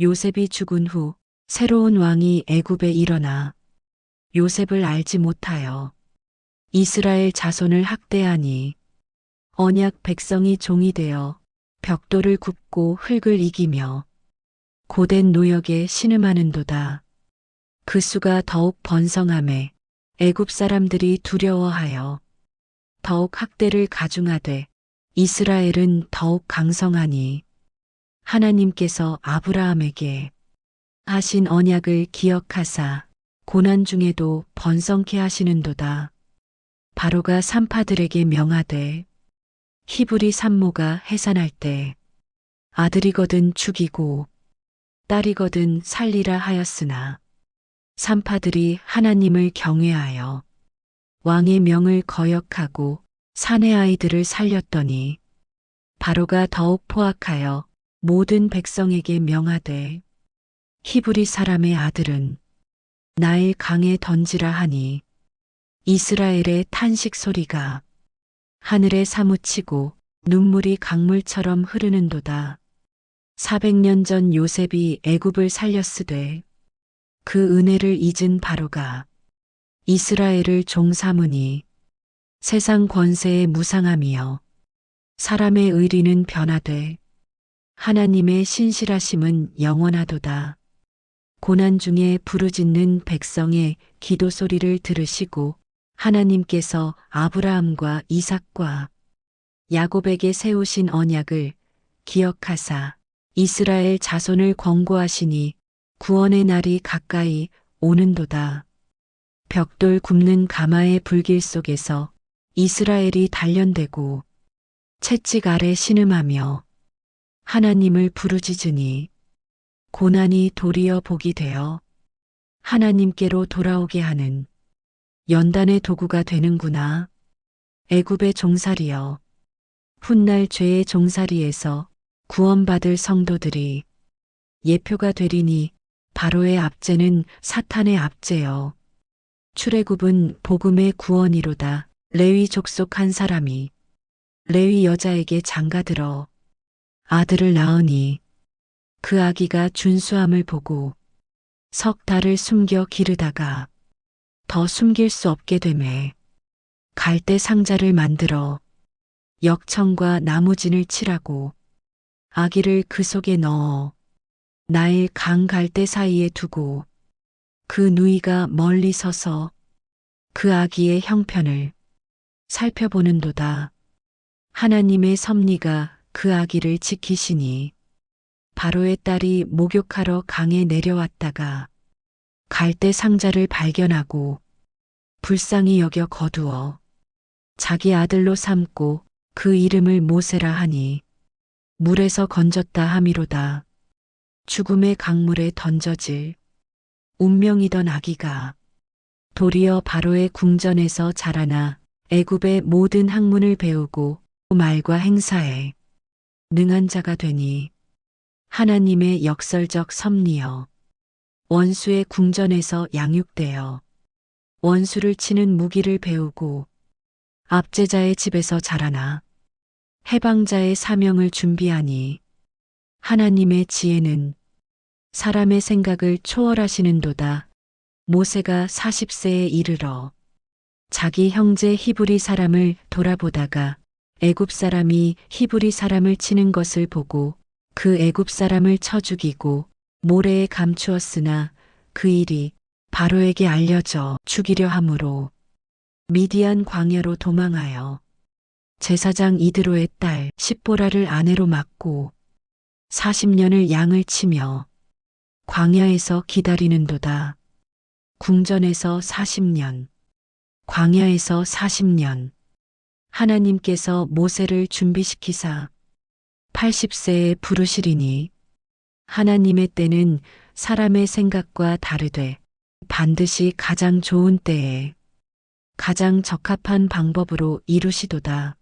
요셉이 죽은 후 새로운 왕이 애굽에 일어나 요셉을 알지 못하여 이스라엘 자손을 학대하니 언약 백성이 종이 되어 벽돌을 굽고 흙을 이기며 고된 노역에 신음하는도다. 그 수가 더욱 번성하매 애굽 사람들이 두려워하여 더욱 학대를 가중하되 이스라엘은 더욱 강성하니 하나님께서 아브라함에게 하신 언약을 기억하사 고난 중에도 번성케 하시는도다. 바로가 산파들에게 명하되 히브리 산모가 해산할 때 아들이거든 죽이고 딸이거든 살리라 하였으나 산파들이 하나님을 경외하여 왕의 명을 거역하고 사내 아이들을 살렸더니 바로가 더욱 포악하여 모든 백성에게 명하되 히브리 사람의 아들은 나일 강에 던지라 하니 이스라엘의 탄식 소리가 하늘에 사무치고 눈물이 강물처럼 흐르는도다. 400년 전 요셉이 애굽을 살렸으되 그 은혜를 잊은 바로가 이스라엘을 종 삼으니 세상 권세의 무상함이여 사람의 의리는 변하되 하나님의 신실하심은 영원하도다. 고난 중에 부르짖는 백성의 기도 소리를 들으시고 하나님께서 아브라함과 이삭과 야곱에게 세우신 언약을 기억하사 이스라엘 자손을 권고하시니 구원의 날이 가까이 오는도다. 벽돌 굽는 가마의 불길 속에서 이스라엘이 단련되고 채찍 아래 신음하며 하나님을 부르짖으니 고난이 도리어 복이 되어 하나님께로 돌아오게 하는 연단의 도구가 되는구나. 애굽의 종살이여 훗날 죄의 종살이에서 구원받을 성도들이 예표가 되리니 바로의 압제는 사탄의 압제여 출애굽은 복음의 구원이로다. 레위 족속 한 사람이 레위 여자에게 장가들어 아들을 낳으니 그 아기가 준수함을 보고 석 달을 숨겨 기르다가 더 숨길 수 없게 되매 갈대 상자를 만들어 역청과 나무진을 칠하고 아기를 그 속에 넣어 나일 강 갈대 사이에 두고 그 누이가 멀리 서서 그 아기의 형편을 살펴보는도다. 하나님의 섭리가 그 아기를 지키시니 바로의 딸이 목욕하러 강에 내려왔다가 갈대 상자를 발견하고 불쌍히 여겨 거두어 자기 아들로 삼고 그 이름을 모세라 하니 물에서 건졌다 함이로다. 죽음의 강물에 던져질 운명이던 아기가 도리어 바로의 궁전에서 자라나 애굽의 모든 학문을 배우고 말과 행사에 능한 자가 되니 하나님의 역설적 섭리여 원수의 궁전에서 양육되어 원수를 치는 무기를 배우고 압제자의 집에서 자라나 해방자의 사명을 준비하니 하나님의 지혜는 사람의 생각을 초월하시는도다. 모세가 40세에 이르러 자기 형제 히브리 사람을 돌아보다가 애굽 사람이 히브리 사람을 치는 것을 보고 그 애굽 사람을 쳐 죽이고 모래에 감추었으나 그 일이 바로에게 알려져 죽이려 함으로 미디안 광야로 도망하여 제사장 이드로의 딸 십보라를 아내로 맞고 40년을 양을 치며 광야에서 기다리는도다. 궁전에서 40년, 광야에서 40년. 하나님께서 모세를 준비시키사 80세에 부르시리니 하나님의 때는 사람의 생각과 다르되 반드시 가장 좋은 때에 가장 적합한 방법으로 이루시도다.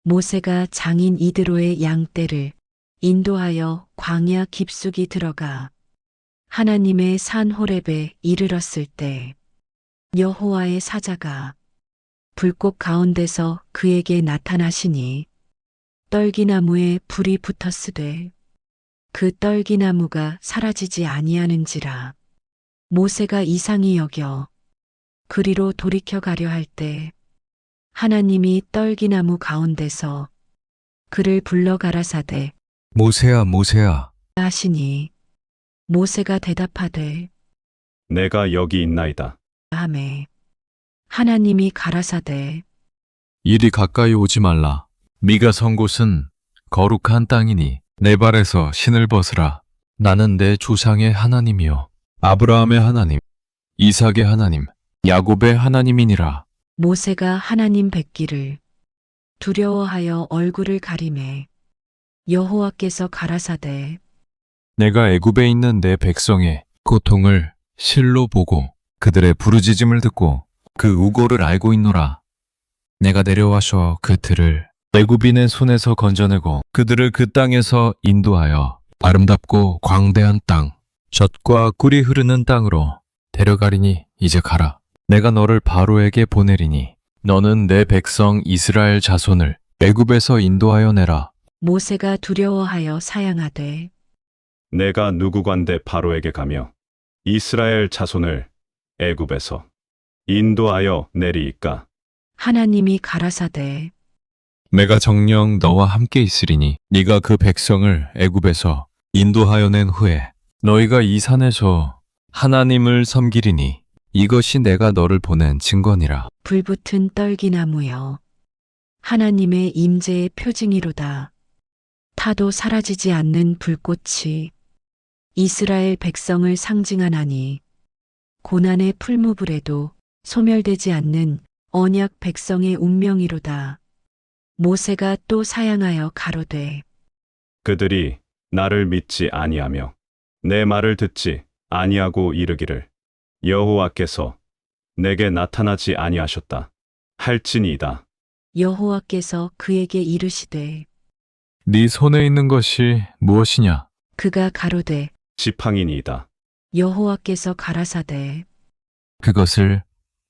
모세가 장인 이드로의 양떼를 인도하여 광야 깊숙이 들어가 하나님의 산 호렙에 이르렀을 때 여호와의 사자가 불꽃 가운데서 그에게 나타나시니 떨기나무에 불이 붙었으되 그 떨기나무가 사라지지 아니하는지라. 모세가 이상히 여겨 그리로 돌이켜 가려 할 때 하나님이 떨기나무 가운데서 그를 불러 가라사대 모세야, 모세야. 하시니 모세가 대답하되 내가 여기 있나이다. 하매 하나님이 가라사대 이리 가까이 오지 말라. 네가 선 곳은 거룩한 땅이니 내 발에서 신을 벗으라. 나는 내 조상의 하나님이요 아브라함의 하나님, 이삭의 하나님, 야곱의 하나님이니라. 모세가 하나님 뵙기를 두려워하여 얼굴을 가리매 여호와께서 가라사대 내가 애굽에 있는 내 백성의 고통을 실로 보고 그들의 부르짖음을 듣고 그 우고를 알고 있노라. 내가 내려와서 그 들을 애굽인의 손에서 건져내고 그들을 그 땅에서 인도하여 아름답고 광대한 땅, 젖과 꿀이 흐르는 땅으로 데려가리니 이제 가라. 내가 너를 바로에게 보내리니 너는 내 백성 이스라엘 자손을 애굽에서 인도하여 내라. 모세가 두려워하여 사양하되 내가 누구관대 바로에게 가며 이스라엘 자손을 애굽에서 인도하여 내리이까. 하나님이 가라사대 내가 정녕 너와 함께 있으리니 네가 그 백성을 애굽에서 인도하여 낸 후에 너희가 이 산에서 하나님을 섬기리니 이것이 내가 너를 보낸 증거니라. 불붙은 떨기나무여 하나님의 임재의 표징이로다. 타도 사라지지 않는 불꽃이 이스라엘 백성을 상징하나니 고난의 풀무불에도 소멸되지 않는 언약 백성의 운명이로다. 모세가 또 사양하여 가로되 그들이 나를 믿지 아니하며 내 말을 듣지 아니하고 이르기를 여호와께서 내게 나타나지 아니하셨다 할지니이다. 여호와께서 그에게 이르시되 네 손에 있는 것이 무엇이냐? 그가 가로되 지팡이니이다. 여호와께서 가라사대 그것을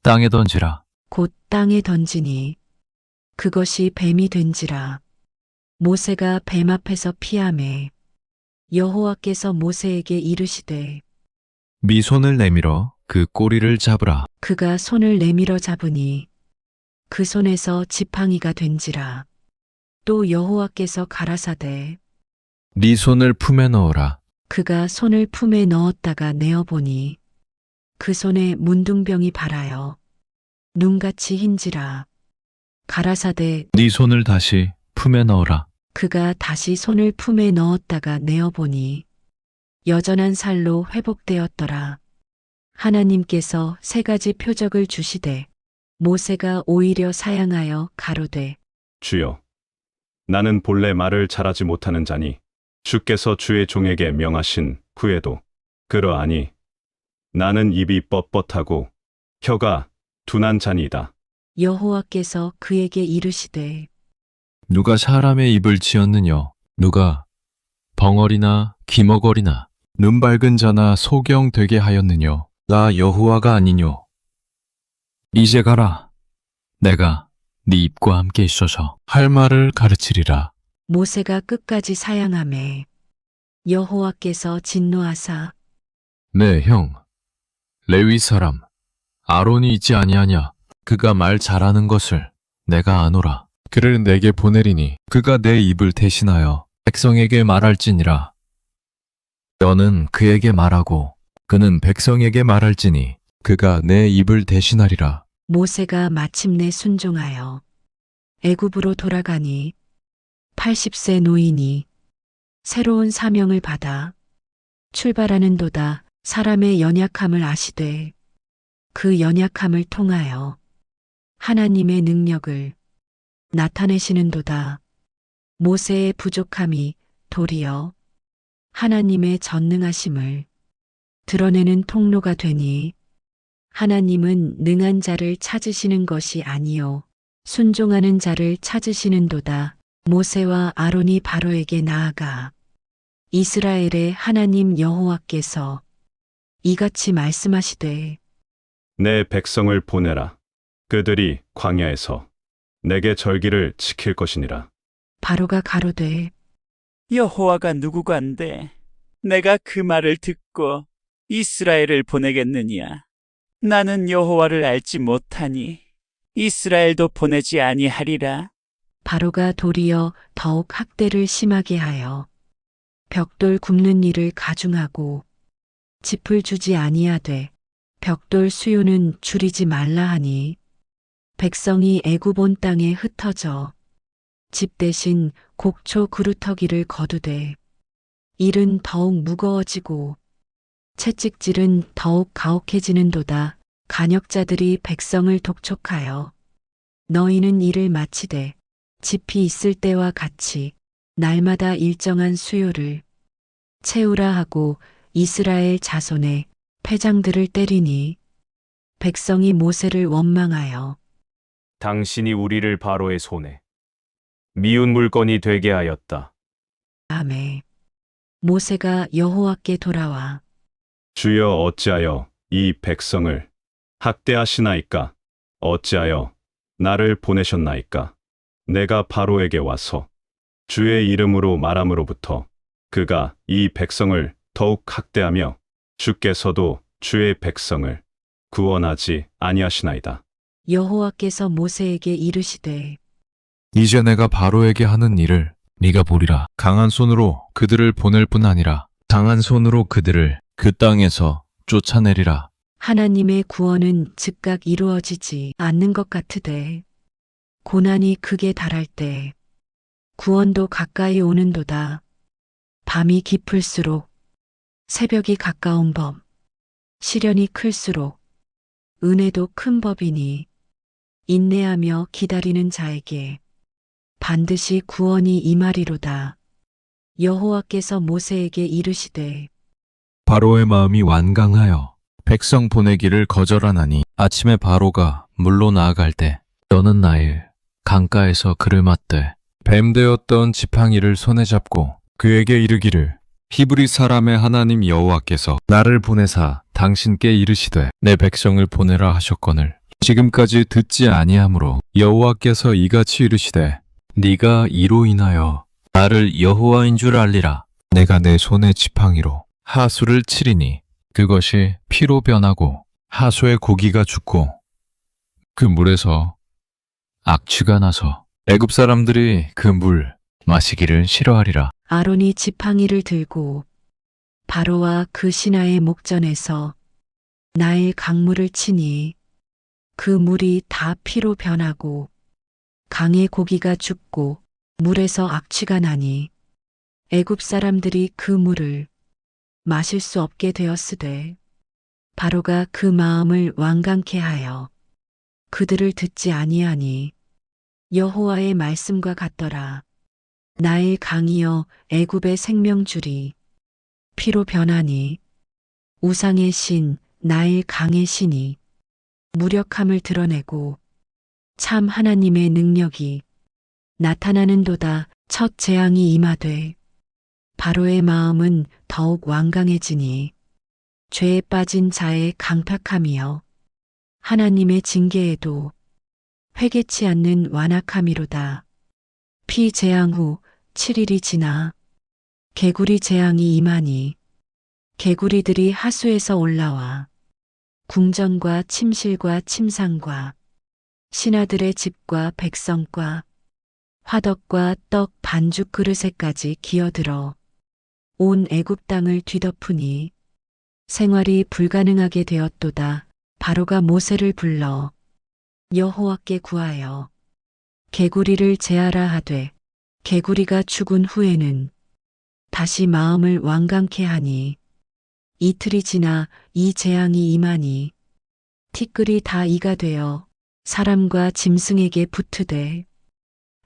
땅에 던지라. 곧 땅에 던지니 그것이 뱀이 된지라. 모세가 뱀 앞에서 피하매 여호와께서 모세에게 이르시되 네 손을 내밀어 그 꼬리를 잡으라. 그가 손을 내밀어 잡으니 그 손에서 지팡이가 된지라. 또 여호와께서 가라사대 네 손을 품에 넣어라. 그가 손을 품에 넣었다가 내어보니 그 손에 문둥병이 발하여 눈같이 흰지라. 가라사대 네 손을 다시 품에 넣어라. 그가 다시 손을 품에 넣었다가 내어보니 여전한 살로 회복되었더라. 하나님께서 세 가지 표적을 주시되 모세가 오히려 사양하여 가로되 주여, 나는 본래 말을 잘하지 못하는 자니 주께서 주의 종에게 명하신 후에도 그러하니 나는 입이 뻣뻣하고 혀가 둔한 자니이다. 여호와께서 그에게 이르시되 누가 사람의 입을 지었느냐? 누가 벙어리나 기머거리나 눈 밝은 자나 소경 되게 하였느냐? 나 여호와가 아니뇨. 이제 가라. 내가 네 입과 함께 있어서 할 말을 가르치리라. 모세가 끝까지 사양하매 여호와께서 진노하사 내 형 레위 사람 아론이 있지 아니하냐? 그가 말 잘하는 것을 내가 아노라. 그를 내게 보내리니 그가 내 입을 대신하여 백성에게 말할지니라. 너는 그에게 말하고 그는 백성에게 말할지니 그가 내 입을 대신하리라. 모세가 마침내 순종하여 애굽으로 돌아가니 80세 노인이 새로운 사명을 받아 출발하는도다. 사람의 연약함을 아시되 그 연약함을 통하여 하나님의 능력을 나타내시는도다. 모세의 부족함이 도리어 하나님의 전능하심을 드러내는 통로가 되니 하나님은 능한 자를 찾으시는 것이 아니요 순종하는 자를 찾으시는도다. 모세와 아론이 바로에게 나아가 이스라엘의 하나님 여호와께서 이같이 말씀하시되 내 백성을 보내라. 그들이 광야에서 내게 절기를 지킬 것이니라. 바로가 가로되 여호와가 누구간데 내가 그 말을 듣고 이스라엘을 보내겠느냐? 나는 여호와를 알지 못하니 이스라엘도 보내지 아니하리라. 바로가 도리어 더욱 학대를 심하게 하여 벽돌 굽는 일을 가중하고 짚을 주지 아니하되 벽돌 수요는 줄이지 말라 하니 백성이 애굽 온 땅에 흩어져 집 대신 곡초 그루터기를 거두되 일은 더욱 무거워지고 채찍질은 더욱 가혹해지는도다. 간역자들이 백성을 독촉하여 너희는 일을 마치되 집이 있을 때와 같이 날마다 일정한 수요를 채우라 하고 이스라엘 자손의 패장들을 때리니 백성이 모세를 원망하여 당신이 우리를 바로의 손에 미운 물건이 되게 하였다. 아멘. 모세가 여호와께 돌아와 주여 어찌하여 이 백성을 학대하시나이까? 어찌하여 나를 보내셨나이까? 내가 바로에게 와서 주의 이름으로 말함으로부터 그가 이 백성을 더욱 학대하며 주께서도 주의 백성을 구원하지 아니하시나이다. 여호와께서 모세에게 이르시되 이제 내가 바로에게 하는 일을 네가 보리라. 강한 손으로 그들을 보낼 뿐 아니라 강한 손으로 그들을 그 땅에서 쫓아내리라. 하나님의 구원은 즉각 이루어지지 않는 것 같으되 고난이 극에 달할 때 구원도 가까이 오는도다. 밤이 깊을수록 새벽이 가까운 법, 시련이 클수록 은혜도 큰 법이니 인내하며 기다리는 자에게 반드시 구원이 임하리로다. 여호와께서 모세에게 이르시되 바로의 마음이 완강하여 백성 보내기를 거절하나니 아침에 바로가 물로 나아갈 때 너는 나일 강가에서 그를 맞되 뱀 되었던 지팡이를 손에 잡고 그에게 이르기를 히브리 사람의 하나님 여호와께서 나를 보내사 당신께 이르시되 내 백성을 보내라 하셨거늘 지금까지 듣지 아니하므로 여호와께서 이같이 이르시되 네가 이로 인하여 나를 여호와인 줄 알리라. 내가 내 손의 지팡이로 하수를 치리니 그것이 피로 변하고 하수의 고기가 죽고 그 물에서 악취가 나서 애굽 사람들이 그 물 마시기를 싫어하리라. 아론이 지팡이를 들고 바로와 그 신하의 목전에서 나일 강물을 치니 그 물이 다 피로 변하고 강의 고기가 죽고 물에서 악취가 나니 애굽 사람들이 그 물을 마실 수 없게 되었으되 바로가 그 마음을 완강케 하여 그들을 듣지 아니하니 여호와의 말씀과 같더라. 나일 강이여 애굽의 생명줄이 피로 변하니 우상의 신 나일 강의 신이 무력함을 드러내고 참 하나님의 능력이 나타나는도다. 첫 재앙이 임하되 바로의 마음은 더욱 완강해지니 죄에 빠진 자의 강팍함이여 하나님의 징계에도 회개치 않는 완악함이로다. 피 재앙 후 7일이 지나 개구리 재앙이 임하니 개구리들이 하수에서 올라와 궁전과 침실과 침상과 신하들의 집과 백성과 화덕과 떡 반죽 그릇에까지 기어들어 온 애굽 땅을 뒤덮으니 생활이 불가능하게 되었도다. 바로가 모세를 불러 여호와께 구하여 개구리를 제하라 하되 개구리가 죽은 후에는 다시 마음을 완강케 하니 이틀이 지나 이 재앙이 임하니 티끌이 다 이가 되어 사람과 짐승에게 붙으되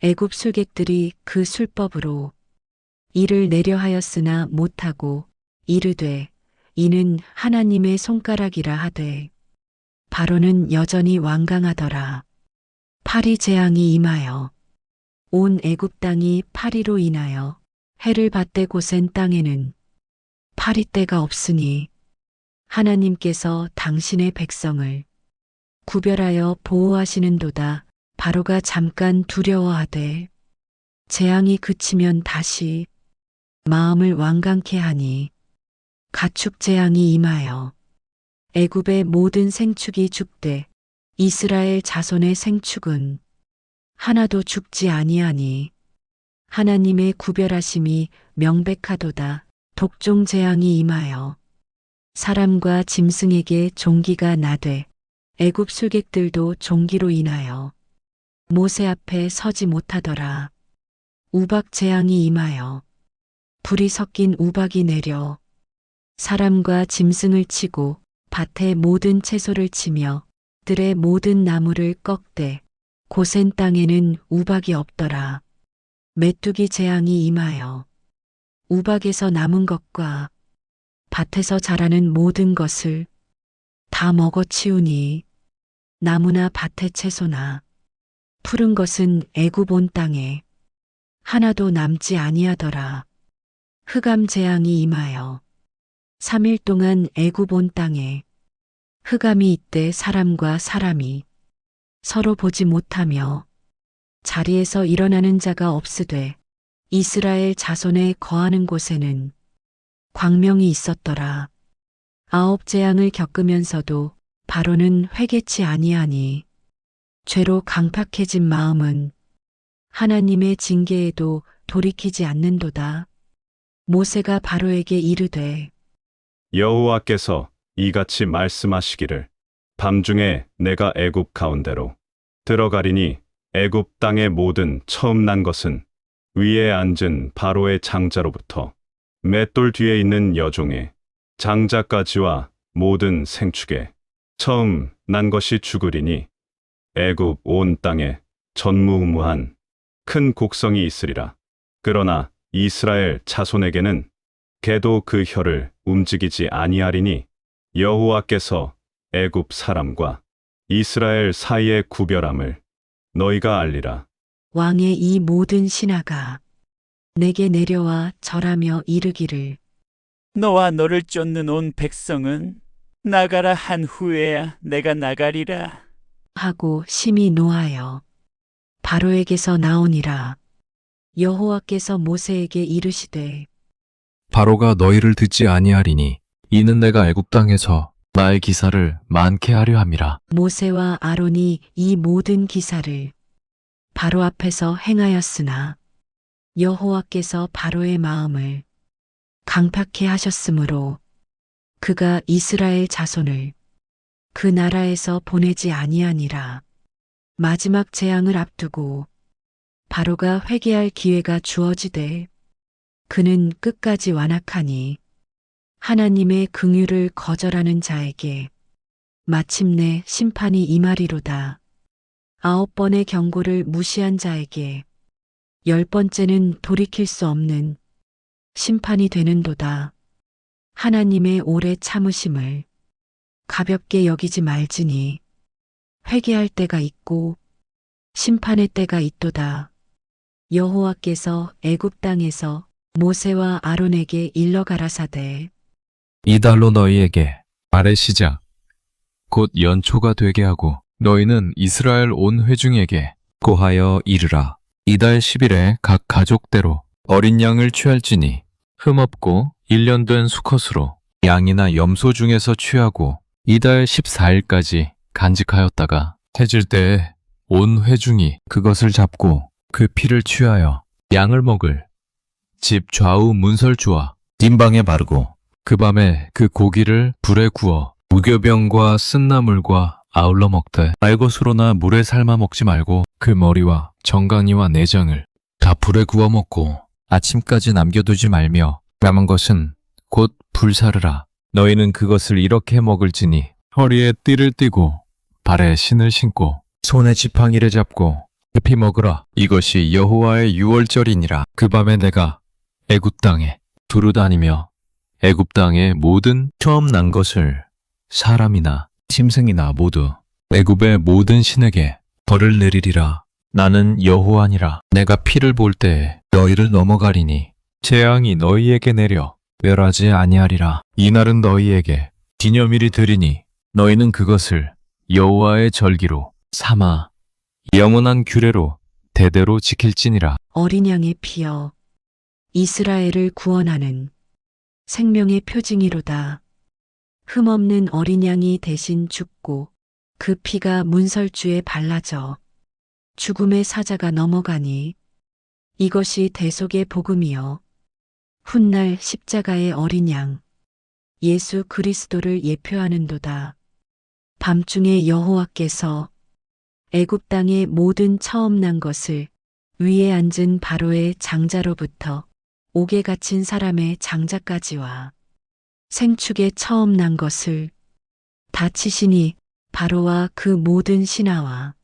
애굽 술객들이 그 술법으로 이를 내려 하였으나 못하고 이르되 이는 하나님의 손가락이라 하되 바로는 여전히 완강하더라. 파리 재앙이 임하여 온 애굽 땅이 파리로 인하여 해를 받되 고센 땅에는 파리떼가 없으니 하나님께서 당신의 백성을 구별하여 보호하시는도다. 바로가 잠깐 두려워하되 재앙이 그치면 다시 마음을 완강케 하니 가축 재앙이 임하여 애굽의 모든 생축이 죽되 이스라엘 자손의 생축은 하나도 죽지 아니하니 하나님의 구별하심이 명백하도다. 독종 재앙이 임하여 사람과 짐승에게 종기가 나되 애굽 술객들도 종기로 인하여 모세 앞에 서지 못하더라. 우박 재앙이 임하여 불이 섞인 우박이 내려 사람과 짐승을 치고 밭의 모든 채소를 치며 들의 모든 나무를 꺾되 고센 땅에는 우박이 없더라. 메뚜기 재앙이 임하여 우박에서 남은 것과 밭에서 자라는 모든 것을 다 먹어치우니 나무나 밭의 채소나 푸른 것은 애굽 온 땅에 하나도 남지 아니하더라. 흑암 재앙이 임하여 3일 동안 애굽 온 땅에 흑암이 있되 사람과 사람이 서로 보지 못하며 자리에서 일어나는 자가 없으되 이스라엘 자손에 거하는 곳에는 광명이 있었더라. 9 재앙을 겪으면서도 바로는 회개치 아니하니 죄로 강팍해진 마음은 하나님의 징계에도 돌이키지 않는도다. 모세가 바로에게 이르되 여호와께서 이같이 말씀하시기를 밤중에 내가 애굽 가운데로 들어가리니 애굽 땅의 모든 처음 난 것은 위에 앉은 바로의 장자로부터 맷돌 뒤에 있는 여종의 장자까지와 모든 생축에 처음 난 것이 죽으리니 애굽 온 땅에 전무후무한 큰 곡성이 있으리라. 그러나 이스라엘 자손에게는 개도 그 혀를 움직이지 아니하리니 여호와께서 애굽 사람과 이스라엘 사이의 구별함을 너희가 알리라. 왕의 이 모든 신하가 내게 내려와 절하며 이르기를 너와 너를 쫓는 온 백성은 나가라 한 후에야 내가 나가리라. 하고 심히 노하여 바로에게서 나오니라. 여호와께서 모세에게 이르시되 바로가 너희를 듣지 아니하리니 이는 내가 애굽 땅에서 나의 기사를 많게 하려 함이라. 모세와 아론이 이 모든 기사를 바로 앞에서 행하였으나 여호와께서 바로의 마음을 강팍해 하셨으므로 그가 이스라엘 자손을 그 나라에서 보내지 아니하니라. 마지막 재앙을 앞두고 바로가 회개할 기회가 주어지되 그는 끝까지 완악하니 하나님의 긍휼을 거절하는 자에게 마침내 심판이 임하리로다. 9번의 경고를 무시한 자에게 10번째는 돌이킬 수 없는 심판이 되는도다. 하나님의 오래 참으심을 가볍게 여기지 말지니 회개할 때가 있고 심판의 때가 있도다. 여호와께서 애굽 땅에서 모세와 아론에게 일러 가라사대 이달로 너희에게 말의 시작 곧 연초가 되게 하고 너희는 이스라엘 온 회중에게 고하여 이르라. 이달 10일에 각 가족대로 어린 양을 취할지니 흠없고 1년 된 수컷으로 양이나 염소 중에서 취하고 이달 14일까지 간직하였다가 해질 때에 온 회중이 그것을 잡고 그 피를 취하여 양을 먹을 집 좌우 문설주와 딘방에 바르고 그 밤에 그 고기를 불에 구워 무교병과 쓴나물과 아울러 먹되 말것으로나 물에 삶아 먹지 말고 그 머리와 정강이와 내장을 다 불에 구워 먹고 아침까지 남겨두지 말며 남은 것은 곧 불사르라. 너희는 그것을 이렇게 먹을지니 허리에 띠를 띠고 발에 신을 신고 손에 지팡이를 잡고 급히 먹으라. 이것이 여호와의 유월절이니라. 그 밤에 내가 애굽 땅에 두루 다니며 애굽 땅의 모든 처음 난 것을 사람이나 짐승이나 모두 애굽의 모든 신에게 벌을 내리리라. 나는 여호와니라. 내가 피를 볼 때에 너희를 넘어가리니 재앙이 너희에게 내려 멸하지 아니하리라. 이날은 너희에게 기념일이 되리니 너희는 그것을 여호와의 절기로 삼아 영원한 규례로 대대로 지킬지니라. 어린 양의 피여 이스라엘을 구원하는 생명의 표징이로다. 흠없는 어린 양이 대신 죽고 그 피가 문설주에 발라져 죽음의 사자가 넘어가니 이것이 대속의 복음이요 훗날 십자가의 어린 양 예수 그리스도를 예표하는도다. 밤중에 여호와께서 애굽 땅의 모든 처음 난 것을 위에 앉은 바로의 장자로부터 옥에 갇힌 사람의 장자까지와 생축에 처음 난 것을 다 치시니 바로와 그 모든 신하와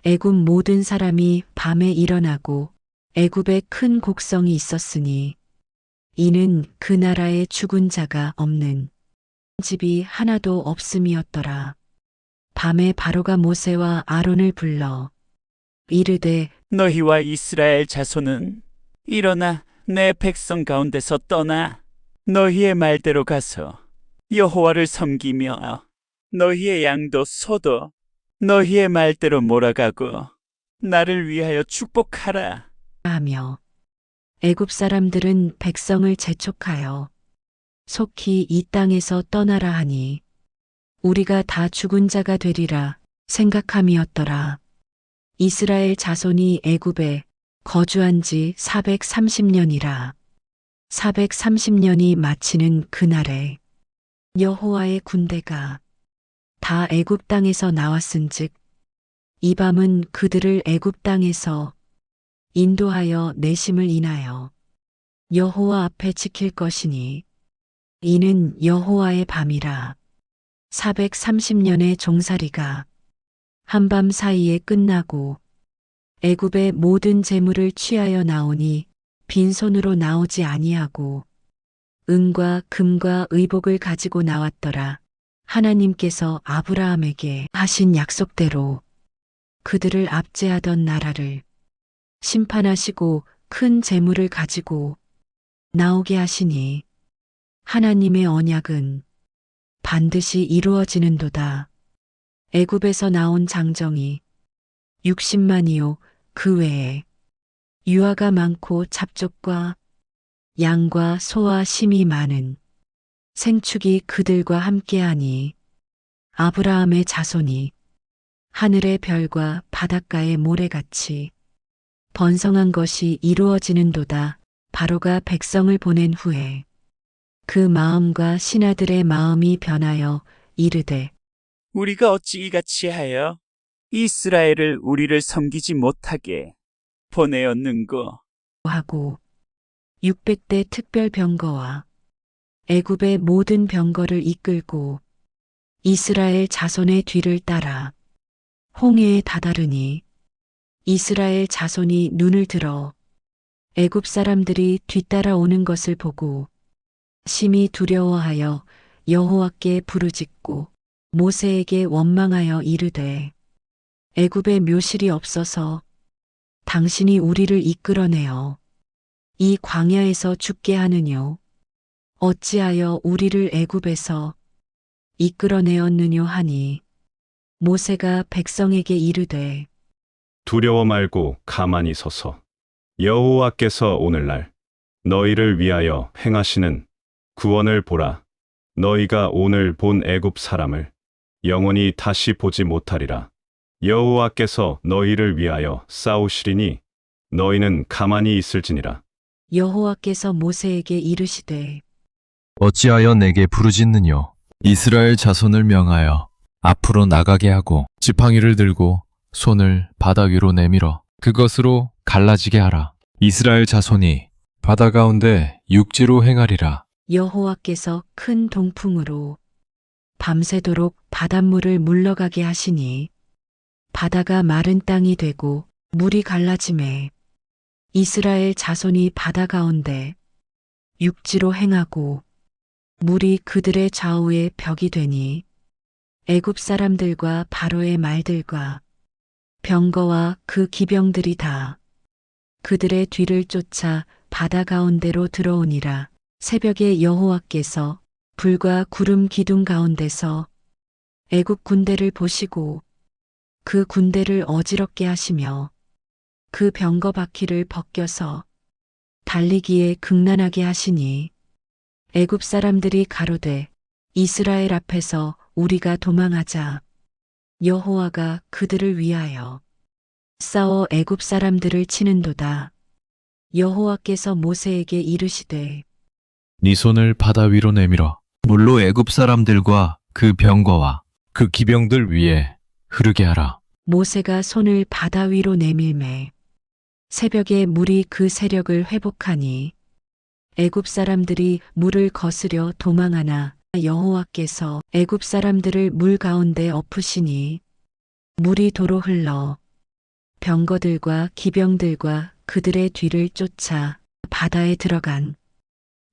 애굽 모든 사람이 밤에 일어나고 애굽에 큰 곡성이 있었으니 이는 그 나라에 죽은 자가 없는 집이 하나도 없음이었더라. 밤에 바로가 모세와 아론을 불러 이르되 너희와 이스라엘 자손은 일어나 내 백성 가운데서 떠나 너희의 말대로 가서 여호와를 섬기며 너희의 양도 소도 너희의 말대로 몰아가고 나를 위하여 축복하라. 하며 애굽 사람들은 백성을 재촉하여 속히 이 땅에서 떠나라 하니 우리가 다 죽은 자가 되리라 생각함이었더라. 이스라엘 자손이 애굽에 거주한 지 430년이라. 430년이 마치는 그날에 여호와의 군대가 다 애굽 땅에서 나왔은즉 이 밤은 그들을 애굽 땅에서 인도하여 내심을 인하여 여호와 앞에 지킬 것이니 이는 여호와의 밤이라. 430년의 종살이가 한밤 사이에 끝나고 애굽의 모든 재물을 취하여 나오니 빈손으로 나오지 아니하고 은과 금과 의복을 가지고 나왔더라. 하나님께서 아브라함에게 하신 약속대로 그들을 압제하던 나라를 심판하시고 큰 재물을 가지고 나오게 하시니 하나님의 언약은 반드시 이루어지는도다. 애굽에서 나온 장정이 60만이요 그 외에 유아가 많고 잡족과 양과 소와 심이 많은 생축이 그들과 함께하니 아브라함의 자손이 하늘의 별과 바닷가의 모래같이 번성한 것이 이루어지는도다. 바로가 백성을 보낸 후에 그 마음과 신하들의 마음이 변하여 이르되 우리가 어찌 이같이 하여 이스라엘을 우리를 섬기지 못하게 보내었는고. 하고 600대 특별 병거와 애굽의 모든 병거를 이끌고 이스라엘 자손의 뒤를 따라 홍해에 다다르니 이스라엘 자손이 눈을 들어 애굽 사람들이 뒤따라 오는 것을 보고 심히 두려워하여 여호와께 부르짖고 모세에게 원망하여 이르되 애굽에 묘실이 없어서 당신이 우리를 이끌어내어 이 광야에서 죽게 하느뇨 어찌하여 우리를 애굽에서 이끌어내었느뇨 하니 모세가 백성에게 이르되 두려워 말고 가만히 서서 여호와께서 오늘날 너희를 위하여 행하시는 구원을 보라. 너희가 오늘 본 애굽 사람을 영원히 다시 보지 못하리라. 여호와께서 너희를 위하여 싸우시리니 너희는 가만히 있을지니라. 여호와께서 모세에게 이르시되 어찌하여 내게 부르짖느뇨? 이스라엘 자손을 명하여 앞으로 나가게 하고 지팡이를 들고 손을 바다 위로 내밀어 그것으로 갈라지게 하라. 이스라엘 자손이 바다 가운데 육지로 행하리라. 여호와께서 큰 동풍으로 밤새도록 바닷물을 물러가게 하시니 바다가 마른 땅이 되고 물이 갈라짐에 이스라엘 자손이 바다 가운데 육지로 행하고 물이 그들의 좌우에 벽이 되니 애굽 사람들과 바로의 말들과 병거와 그 기병들이 다 그들의 뒤를 쫓아 바다 가운데로 들어오니라. 새벽에 여호와께서 불과 구름 기둥 가운데서 애굽 군대를 보시고 그 군대를 어지럽게 하시며 그 병거 바퀴를 벗겨서 달리기에 극난하게 하시니 애굽 사람들이 가로되 이스라엘 앞에서 우리가 도망하자. 여호와가 그들을 위하여 싸워 애굽 사람들을 치는도다. 여호와께서 모세에게 이르시되 네 손을 바다 위로 내밀어 물로 애굽 사람들과 그 병거와 그 기병들 위에 흐르게 하라. 모세가 손을 바다 위로 내밀매 새벽에 물이 그 세력을 회복하니 애굽 사람들이 물을 거스려 도망하나 여호와께서 애굽 사람들을 물 가운데 엎으시니 물이 도로 흘러 병거들과 기병들과 그들의 뒤를 쫓아 바다에 들어간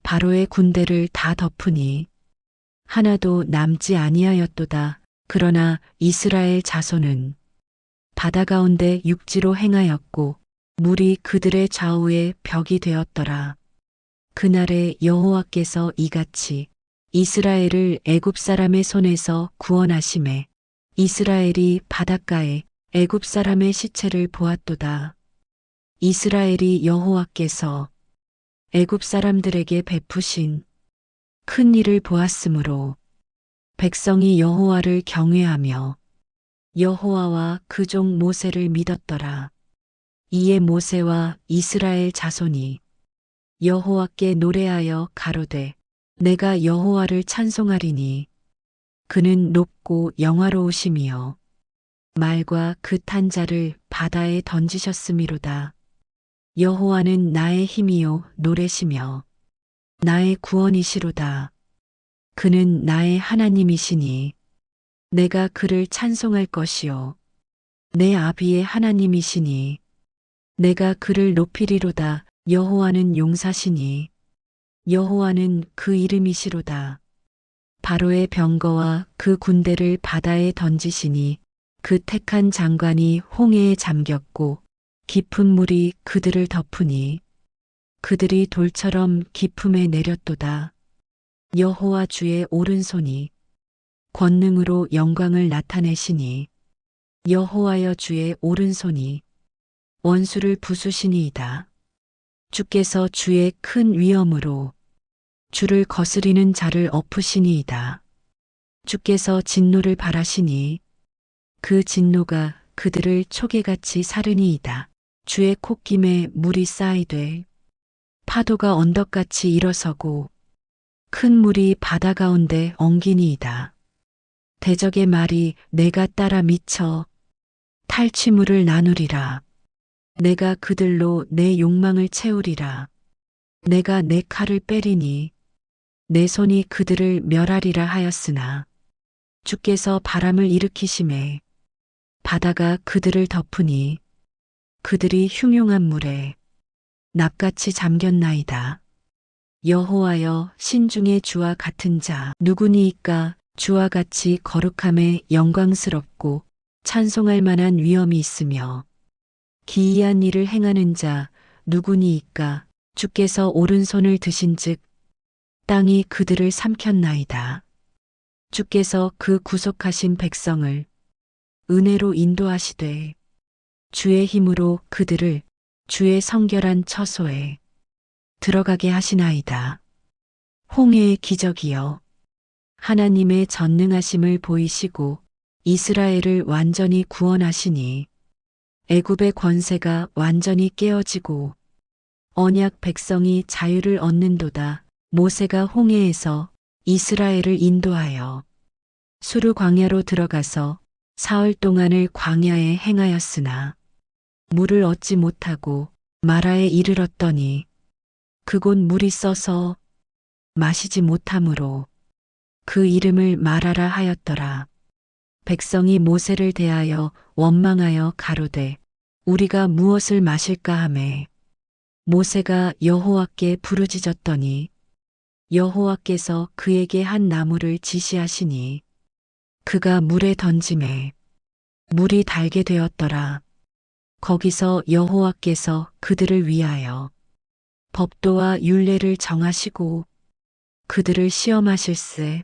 바로의 군대를 다 덮으니 하나도 남지 아니하였도다. 그러나 이스라엘 자손은 바다 가운데 육지로 행하였고 물이 그들의 좌우에 벽이 되었더라. 그날에 여호와께서 이같이 이스라엘을 애굽 사람의 손에서 구원하심에 이스라엘이 바닷가에 애굽 사람의 시체를 보았도다. 이스라엘이 여호와께서 애굽 사람들에게 베푸신 큰 일을 보았으므로 백성이 여호와를 경외하며 여호와와 그 종 모세를 믿었더라. 이에 모세와 이스라엘 자손이 여호와께 노래하여 가로되 내가 여호와를 찬송하리니 그는 높고 영화로우심이여 말과 그 탄 자를 바다에 던지셨음이로다. 여호와는 나의 힘이요 노래시며 나의 구원이시로다. 그는 나의 하나님이시니 내가 그를 찬송할 것이요 내 아비의 하나님이시니 내가 그를 높이리로다. 여호와는 용사시니 여호와는 그 이름이시로다. 바로의 병거와 그 군대를 바다에 던지시니 그 택한 장관이 홍해에 잠겼고 깊은 물이 그들을 덮으니 그들이 돌처럼 깊음에 내렸도다. 여호와 주의 오른손이 권능으로 영광을 나타내시니 여호와여 주의 오른손이 원수를 부수시니이다. 주께서 주의 큰 위엄으로 주를 거스리는 자를 엎으시니이다. 주께서 진노를 발하시니 그 진노가 그들을 초계같이 사르니이다. 주의 콧김에 물이 쌓이되 파도가 언덕같이 일어서고 큰 물이 바다 가운데 엉기니이다. 대적의 말이 내가 따라 미쳐 탈취물을 나누리라. 내가 그들로 내 욕망을 채우리라. 내가 내 칼을 빼리니 내 손이 그들을 멸하리라 하였으나 주께서 바람을 일으키심에 바다가 그들을 덮으니 그들이 흉흉한 물에 납같이 잠겼나이다. 여호와여 신중의 주와 같은 자 누구니이까? 주와 같이 거룩함에 영광스럽고 찬송할 만한 위엄이 있으며 기이한 일을 행하는 자 누구니이까? 주께서 오른손을 드신즉 땅이 그들을 삼켰나이다. 주께서 그 구속하신 백성을 은혜로 인도하시되 주의 힘으로 그들을 주의 성결한 처소에 들어가게 하시나이다. 홍해의 기적이여 하나님의 전능하심을 보이시고 이스라엘을 완전히 구원하시니 애굽의 권세가 완전히 깨어지고 언약 백성이 자유를 얻는도다. 모세가 홍해에서 이스라엘을 인도하여 수르 광야로 들어가서 사흘 동안을 광야에 행하였으나 물을 얻지 못하고 마라에 이르렀더니 그곳 물이 써서 마시지 못하므로 그 이름을 마라라 하였더라. 백성이 모세를 대하여 원망하여 가로되 우리가 무엇을 마실까 하매 모세가 여호와께 부르짖었더니 여호와께서 그에게 한 나무를 지시하시니 그가 물에 던짐에 물이 달게 되었더라. 거기서 여호와께서 그들을 위하여 법도와 율례를 정하시고 그들을 시험하실세.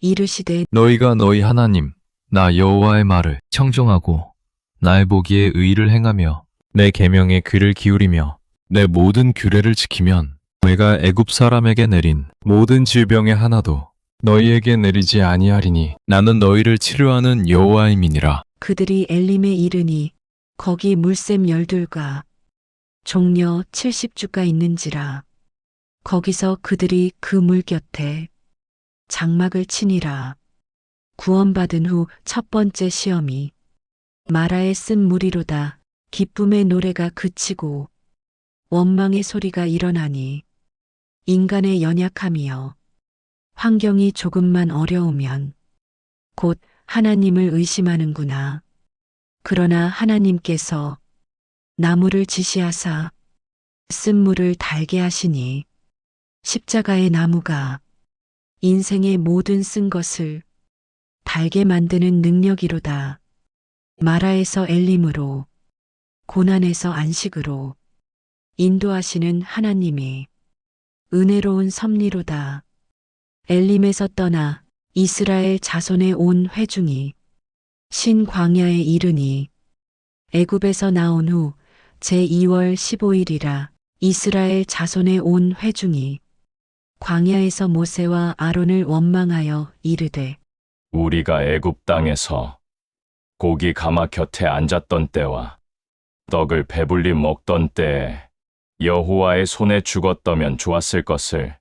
이르시되 너희가 너희 하나님 나 여호와의 말을 청종하고 나의 보기에 의를 행하며 내 계명에 귀를 기울이며 내 모든 규례를 지키면 내가 애굽 사람에게 내린 모든 질병의 하나도 너희에게 내리지 아니하리니 나는 너희를 치료하는 여호와임이니라. 그들이 엘림에 이르니 거기 물샘 12과 종려 70주가 있는지라. 거기서 그들이 그 물 곁에 장막을 치니라. 구원받은 후 첫 번째 시험이 마라에 쓴 물이로다. 기쁨의 노래가 그치고 원망의 소리가 일어나니 인간의 연약함이여 환경이 조금만 어려우면 곧 하나님을 의심하는구나. 그러나 하나님께서 나무를 지시하사 쓴 물을 달게 하시니 십자가의 나무가 인생의 모든 쓴 것을 달게 만드는 능력이로다. 마라에서 엘림으로 고난에서 안식으로 인도하시는 하나님의 은혜로운 섭리로다. 엘림에서 떠나 이스라엘 자손에 온 회중이 신 광야에 이르니 애굽에서 나온 후 제2월 15일이라. 이스라엘 자손에 온 회중이 광야에서 모세와 아론을 원망하여 이르되 우리가 애굽 땅에서 고기 가마 곁에 앉았던 때와 떡을 배불리 먹던 때에 여호와의 손에 죽었더면 좋았을 것을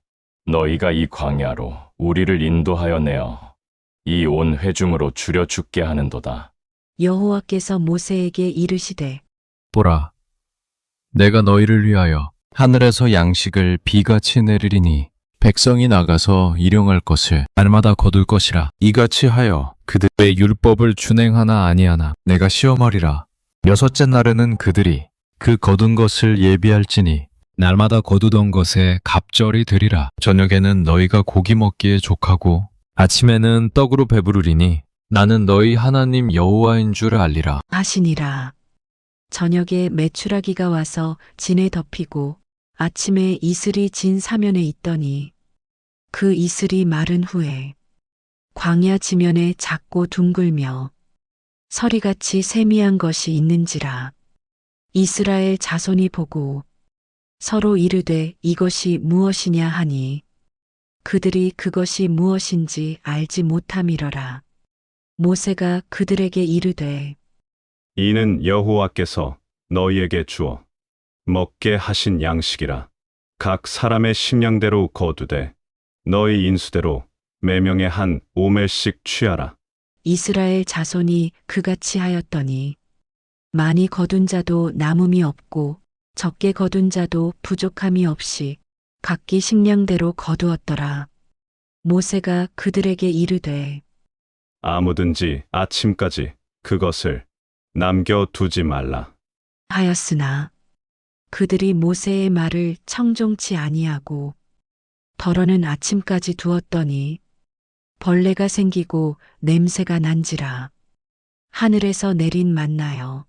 너희가 이 광야로 우리를 인도하여 내어 이 온 회중으로 줄여 죽게 하는도다. 여호와께서 모세에게 이르시되 보라, 내가 너희를 위하여 하늘에서 양식을 비같이 내리리니 백성이 나가서 일용할 것을 날마다 거둘 것이라. 이같이 하여 그들의 율법을 준행하나 아니하나 내가 시험하리라. 여섯째 날에는 그들이 그 거둔 것을 예비할지니 날마다 거두던 것에 갑절이 되리라. 저녁에는 너희가 고기 먹기에 족하고 아침에는 떡으로 배부르리니 나는 너희 하나님 여호와인 줄 알리라. 하시니라. 저녁에 메추라기가 와서 진에 덮이고 아침에 이슬이 진 사면에 있더니 그 이슬이 마른 후에 광야 지면에 작고 둥글며 서리같이 세미한 것이 있는지라. 이스라엘 자손이 보고 서로 이르되 이것이 무엇이냐 하니 그들이 그것이 무엇인지 알지 못함이러라. 모세가 그들에게 이르되 이는 여호와께서 너희에게 주어 먹게 하신 양식이라. 각 사람의 식량대로 거두되 너희 인수대로 매명에 한 오멜씩 취하라. 이스라엘 자손이 그같이 하였더니 많이 거둔 자도 남음이 없고 적게 거둔 자도 부족함이 없이 각기 식량대로 거두었더라. 모세가 그들에게 이르되 아무든지 아침까지 그것을 남겨두지 말라. 하였으나 그들이 모세의 말을 청종치 아니하고 덜어는 아침까지 두었더니 벌레가 생기고 냄새가 난지라. 하늘에서 내린 만나여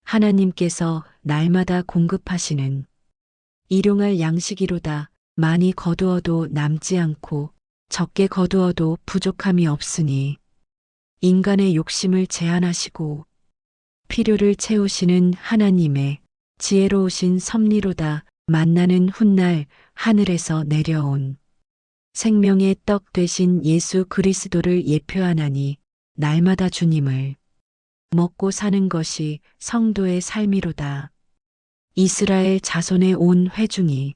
하나님께서 날마다 공급하시는 일용할 양식이로다. 많이 거두어도 남지 않고 적게 거두어도 부족함이 없으니 인간의 욕심을 제한하시고 필요를 채우시는 하나님의 지혜로우신 섭리로다. 만나는 훗날 하늘에서 내려온 생명의 떡 되신 예수 그리스도를 예표하나니 날마다 주님을 먹고 사는 것이 성도의 삶이로다. 이스라엘 자손에 온 회중이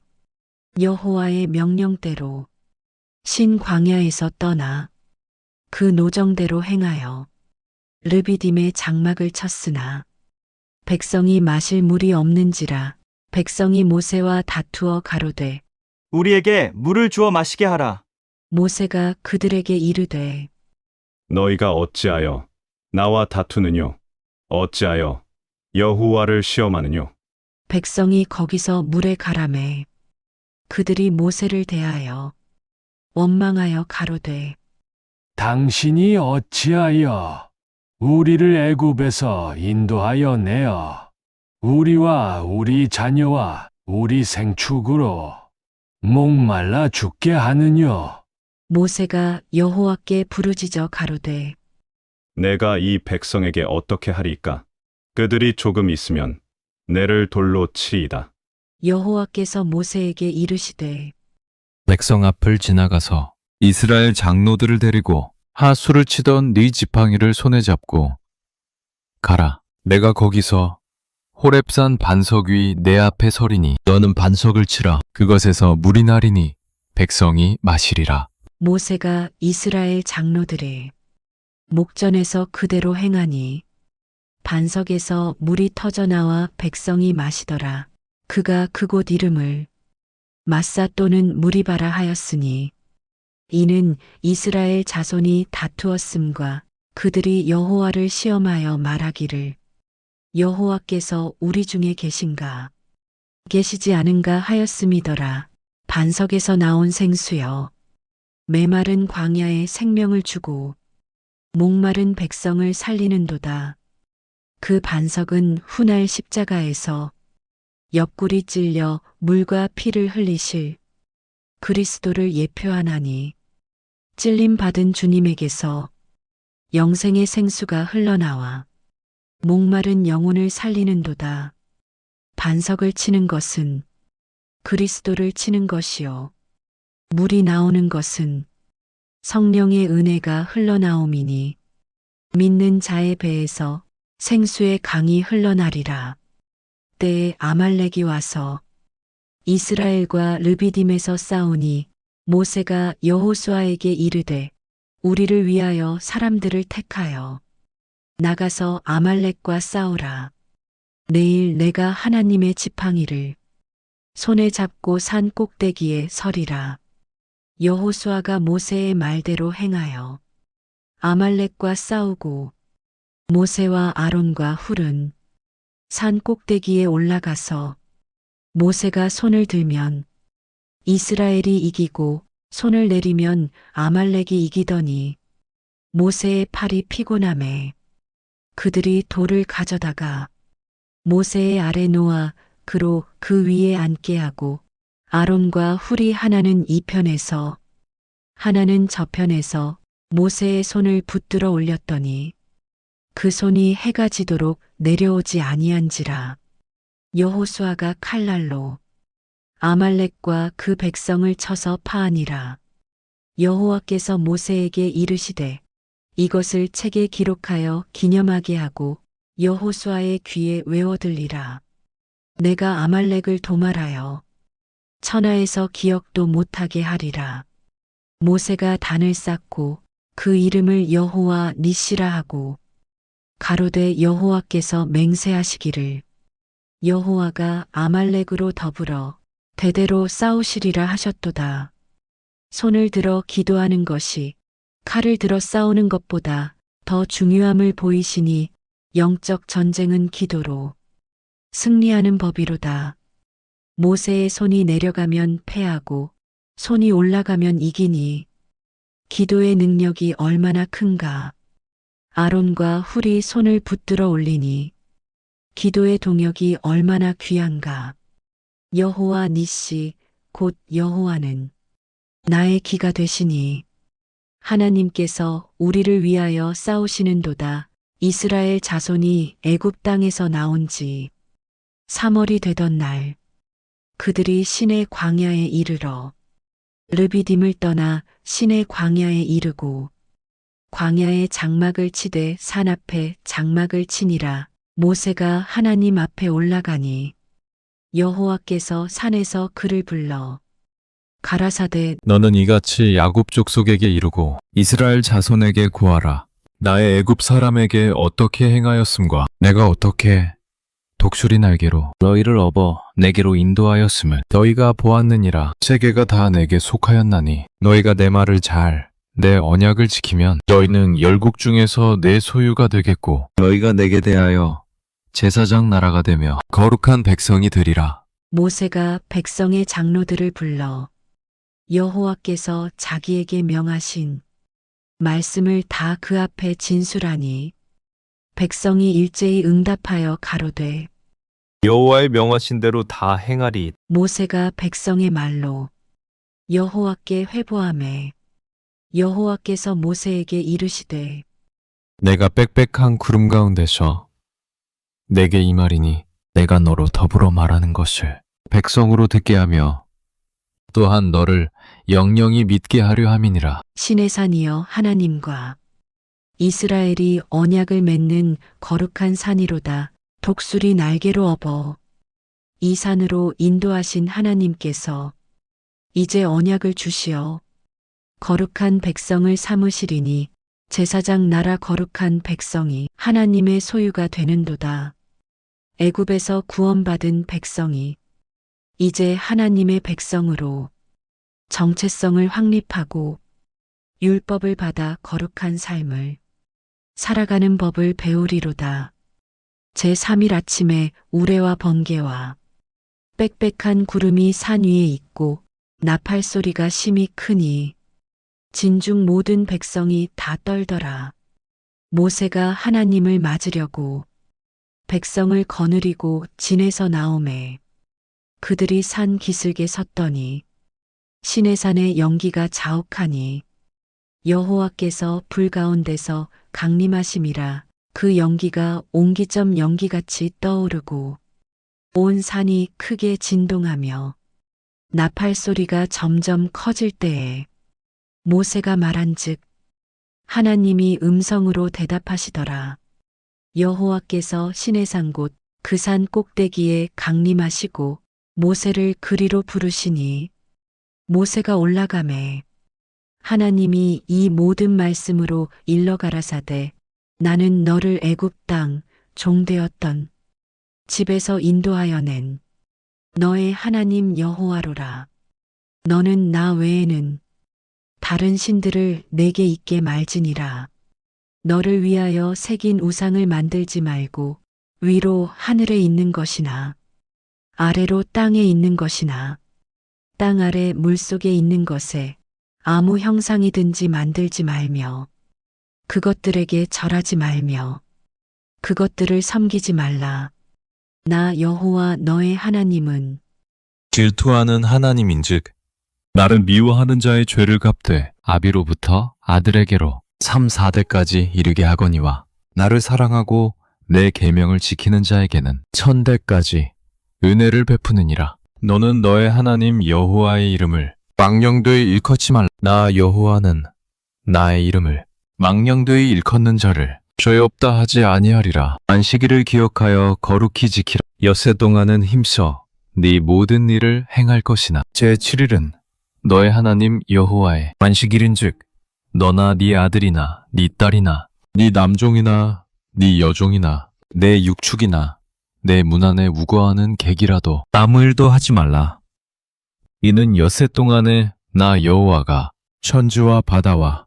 여호와의 명령대로 신 광야에서 떠나 그 노정대로 행하여 르비딤의 장막을 쳤으나 백성이 마실 물이 없는지라. 백성이 모세와 다투어 가로되 우리에게 물을 주어 마시게 하라. 모세가 그들에게 이르되 너희가 어찌하여 나와 다투느뇨? 어찌하여 여호와를 시험하느뇨? 백성이 거기서 물에 가라매 그들이 모세를 대하여 원망하여 가로되 당신이 어찌하여 우리를 애굽에서 인도하여 내어 우리와 우리 자녀와 우리 생축으로 목말라 죽게 하느뇨? 모세가 여호와께 부르짖어 가로되 내가 이 백성에게 어떻게 하리까? 그들이 조금 있으면 내를 돌로 치이다. 여호와께서 모세에게 이르시되 백성 앞을 지나가서 이스라엘 장로들을 데리고 하수를 치던 네 지팡이를 손에 잡고 가라. 내가 거기서 호렙산 반석 위 내 앞에 서리니 너는 반석을 치라. 그것에서 물이 나리니 백성이 마시리라. 모세가 이스라엘 장로들의 목전에서 그대로 행하니 반석에서 물이 터져 나와 백성이 마시더라. 그가 그곳 이름을 마사 또는 무리바라 하였으니 이는 이스라엘 자손이 다투었음과 그들이 여호와를 시험하여 말하기를 여호와께서 우리 중에 계신가 계시지 않은가 하였음이더라. 반석에서 나온 생수여 메마른 광야에 생명을 주고 목마른 백성을 살리는도다. 그 반석은 훗날 십자가에서 옆구리 찔려 물과 피를 흘리실 그리스도를 예표하나니 찔림 받은 주님에게서 영생의 생수가 흘러나와 목마른 영혼을 살리는도다. 반석을 치는 것은 그리스도를 치는 것이요 물이 나오는 것은 성령의 은혜가 흘러나옴이니 믿는 자의 배에서 생수의 강이 흘러나리라. 때에 아말렉이 와서 이스라엘과 르비딤에서 싸우니 모세가 여호수아에게 이르되 우리를 위하여 사람들을 택하여 나가서 아말렉과 싸우라. 내일 내가 하나님의 지팡이를 손에 잡고 산 꼭대기에 서리라. 여호수아가 모세의 말대로 행하여 아말렉과 싸우고 모세와 아론과 훌은 산 꼭대기에 올라가서 모세가 손을 들면 이스라엘이 이기고 손을 내리면 아말렉이 이기더니 모세의 팔이 피곤함에 그들이 돌을 가져다가 모세의 아래 놓아 그로 그 위에 앉게 하고 아론과 훌이 하나는 이 편에서 하나는 저 편에서 모세의 손을 붙들어 올렸더니 그 손이 해가 지도록 내려오지 아니한지라. 여호수아가 칼날로 아말렉과 그 백성을 쳐서 파하니라. 여호와께서 모세에게 이르시되 이것을 책에 기록하여 기념하게 하고 여호수아의 귀에 외워들리라. 내가 아말렉을 도말하여 천하에서 기억도 못하게 하리라. 모세가 단을 쌓고 그 이름을 여호와 니시라 하고 가로되 여호와께서 맹세하시기를 여호와가 아말렉으로 더불어 대대로 싸우시리라 하셨도다. 손을 들어 기도하는 것이 칼을 들어 싸우는 것보다 더 중요함을 보이시니 영적 전쟁은 기도로 승리하는 법이로다. 모세의 손이 내려가면 패하고 손이 올라가면 이기니 기도의 능력이 얼마나 큰가. 아론과 훌이 손을 붙들어 올리니 기도의 동역이 얼마나 귀한가. 여호와 니시 곧 여호와는 나의 기가 되시니 하나님께서 우리를 위하여 싸우시는도다. 이스라엘 자손이 애굽 땅에서 나온 지 3월이 되던 날 그들이 신의 광야에 이르러 르비딤을 떠나 신의 광야에 이르고 광야에 장막을 치되 산 앞에 장막을 치니라. 모세가 하나님 앞에 올라가니 여호와께서 산에서 그를 불러 가라사대 너는 이같이 야곱 족속에게 이르고 이스라엘 자손에게 구하라. 나의 애굽 사람에게 어떻게 행하였음과 내가 어떻게 독수리 날개로 너희를 업어 내게로 인도하였음을 너희가 보았느니라. 세계가 다 내게 속하였나니 너희가 내 말을 잘 내 언약을 지키면 너희는 열국 중에서 내 소유가 되겠고 너희가 내게 대하여 제사장 나라가 되며 거룩한 백성이 되리라. 모세가 백성의 장로들을 불러 여호와께서 자기에게 명하신 말씀을 다 그 앞에 진술하니 백성이 일제히 응답하여 가로되 여호와의 명하신 대로 다 행하리. 모세가 백성의 말로 여호와께 회보하매 여호와께서 모세에게 이르시되 내가 빽빽한 구름 가운데서 내게 이 말이니 내가 너로 더불어 말하는 것을 백성으로 듣게 하며 또한 너를 영영히 믿게 하려 함이니라. 신의 산이여 하나님과 이스라엘이 언약을 맺는 거룩한 산이로다. 독수리 날개로 업어 이 산으로 인도하신 하나님께서 이제 언약을 주시어 거룩한 백성을 삼으시리니 제사장 나라 거룩한 백성이 하나님의 소유가 되는도다. 애굽에서 구원받은 백성이 이제 하나님의 백성으로 정체성을 확립하고 율법을 받아 거룩한 삶을 살아가는 법을 배우리로다. 제3일 아침에 우레와 번개와 빽빽한 구름이 산 위에 있고 나팔 소리가 심히 크니 진중 모든 백성이 다 떨더라. 모세가 하나님을 맞으려고 백성을 거느리고 진에서 나오매 그들이 산 기슭에 섰더니 시내산의 연기가 자욱하니 여호와께서 불 가운데서 강림하심이라. 그 연기가 옹기점 연기같이 떠오르고 온 산이 크게 진동하며 나팔 소리가 점점 커질 때에 모세가 말한즉 하나님이 음성으로 대답하시더라. 여호와께서 시내산 곧 그 산 꼭대기에 강림하시고 모세를 그리로 부르시니 모세가 올라가매 하나님이 이 모든 말씀으로 일러 가라사대 나는 너를 애굽 땅 종되었던 집에서 인도하여 낸 너의 하나님 여호와로라. 너는 나 외에는 다른 신들을 내게 있게 말지니라. 너를 위하여 새긴 우상을 만들지 말고 위로 하늘에 있는 것이나 아래로 땅에 있는 것이나 땅 아래 물속에 있는 것에 아무 형상이든지 만들지 말며 그것들에게 절하지 말며 그것들을 섬기지 말라. 나 여호와 너의 하나님은 질투하는 하나님인즉 나를 미워하는 자의 죄를 갚되 아비로부터 아들에게로 3, 4대까지 이르게 하거니와 나를 사랑하고 내 계명을 지키는 자에게는 1000대까지 은혜를 베푸느니라. 너는 너의 하나님 여호와의 이름을 망령되이 일컫지 말라. 나 여호와는 나의 이름을 망령되이 일컫는 자를 죄 없다 하지 아니하리라. 안식일을 기억하여 거룩히 지키라. 엿새 동안은 힘써 네 모든 일을 행할 것이나 제7일은 너의 하나님 여호와의 안식일인즉 너나 네 아들이나 네 딸이나 네 남종이나 네 여종이나 내 육축이나 내 문 안에 우거하는 객이라도 아무 일도 하지 말라. 이는 엿새 동안에 나 여호와가 천지와 바다와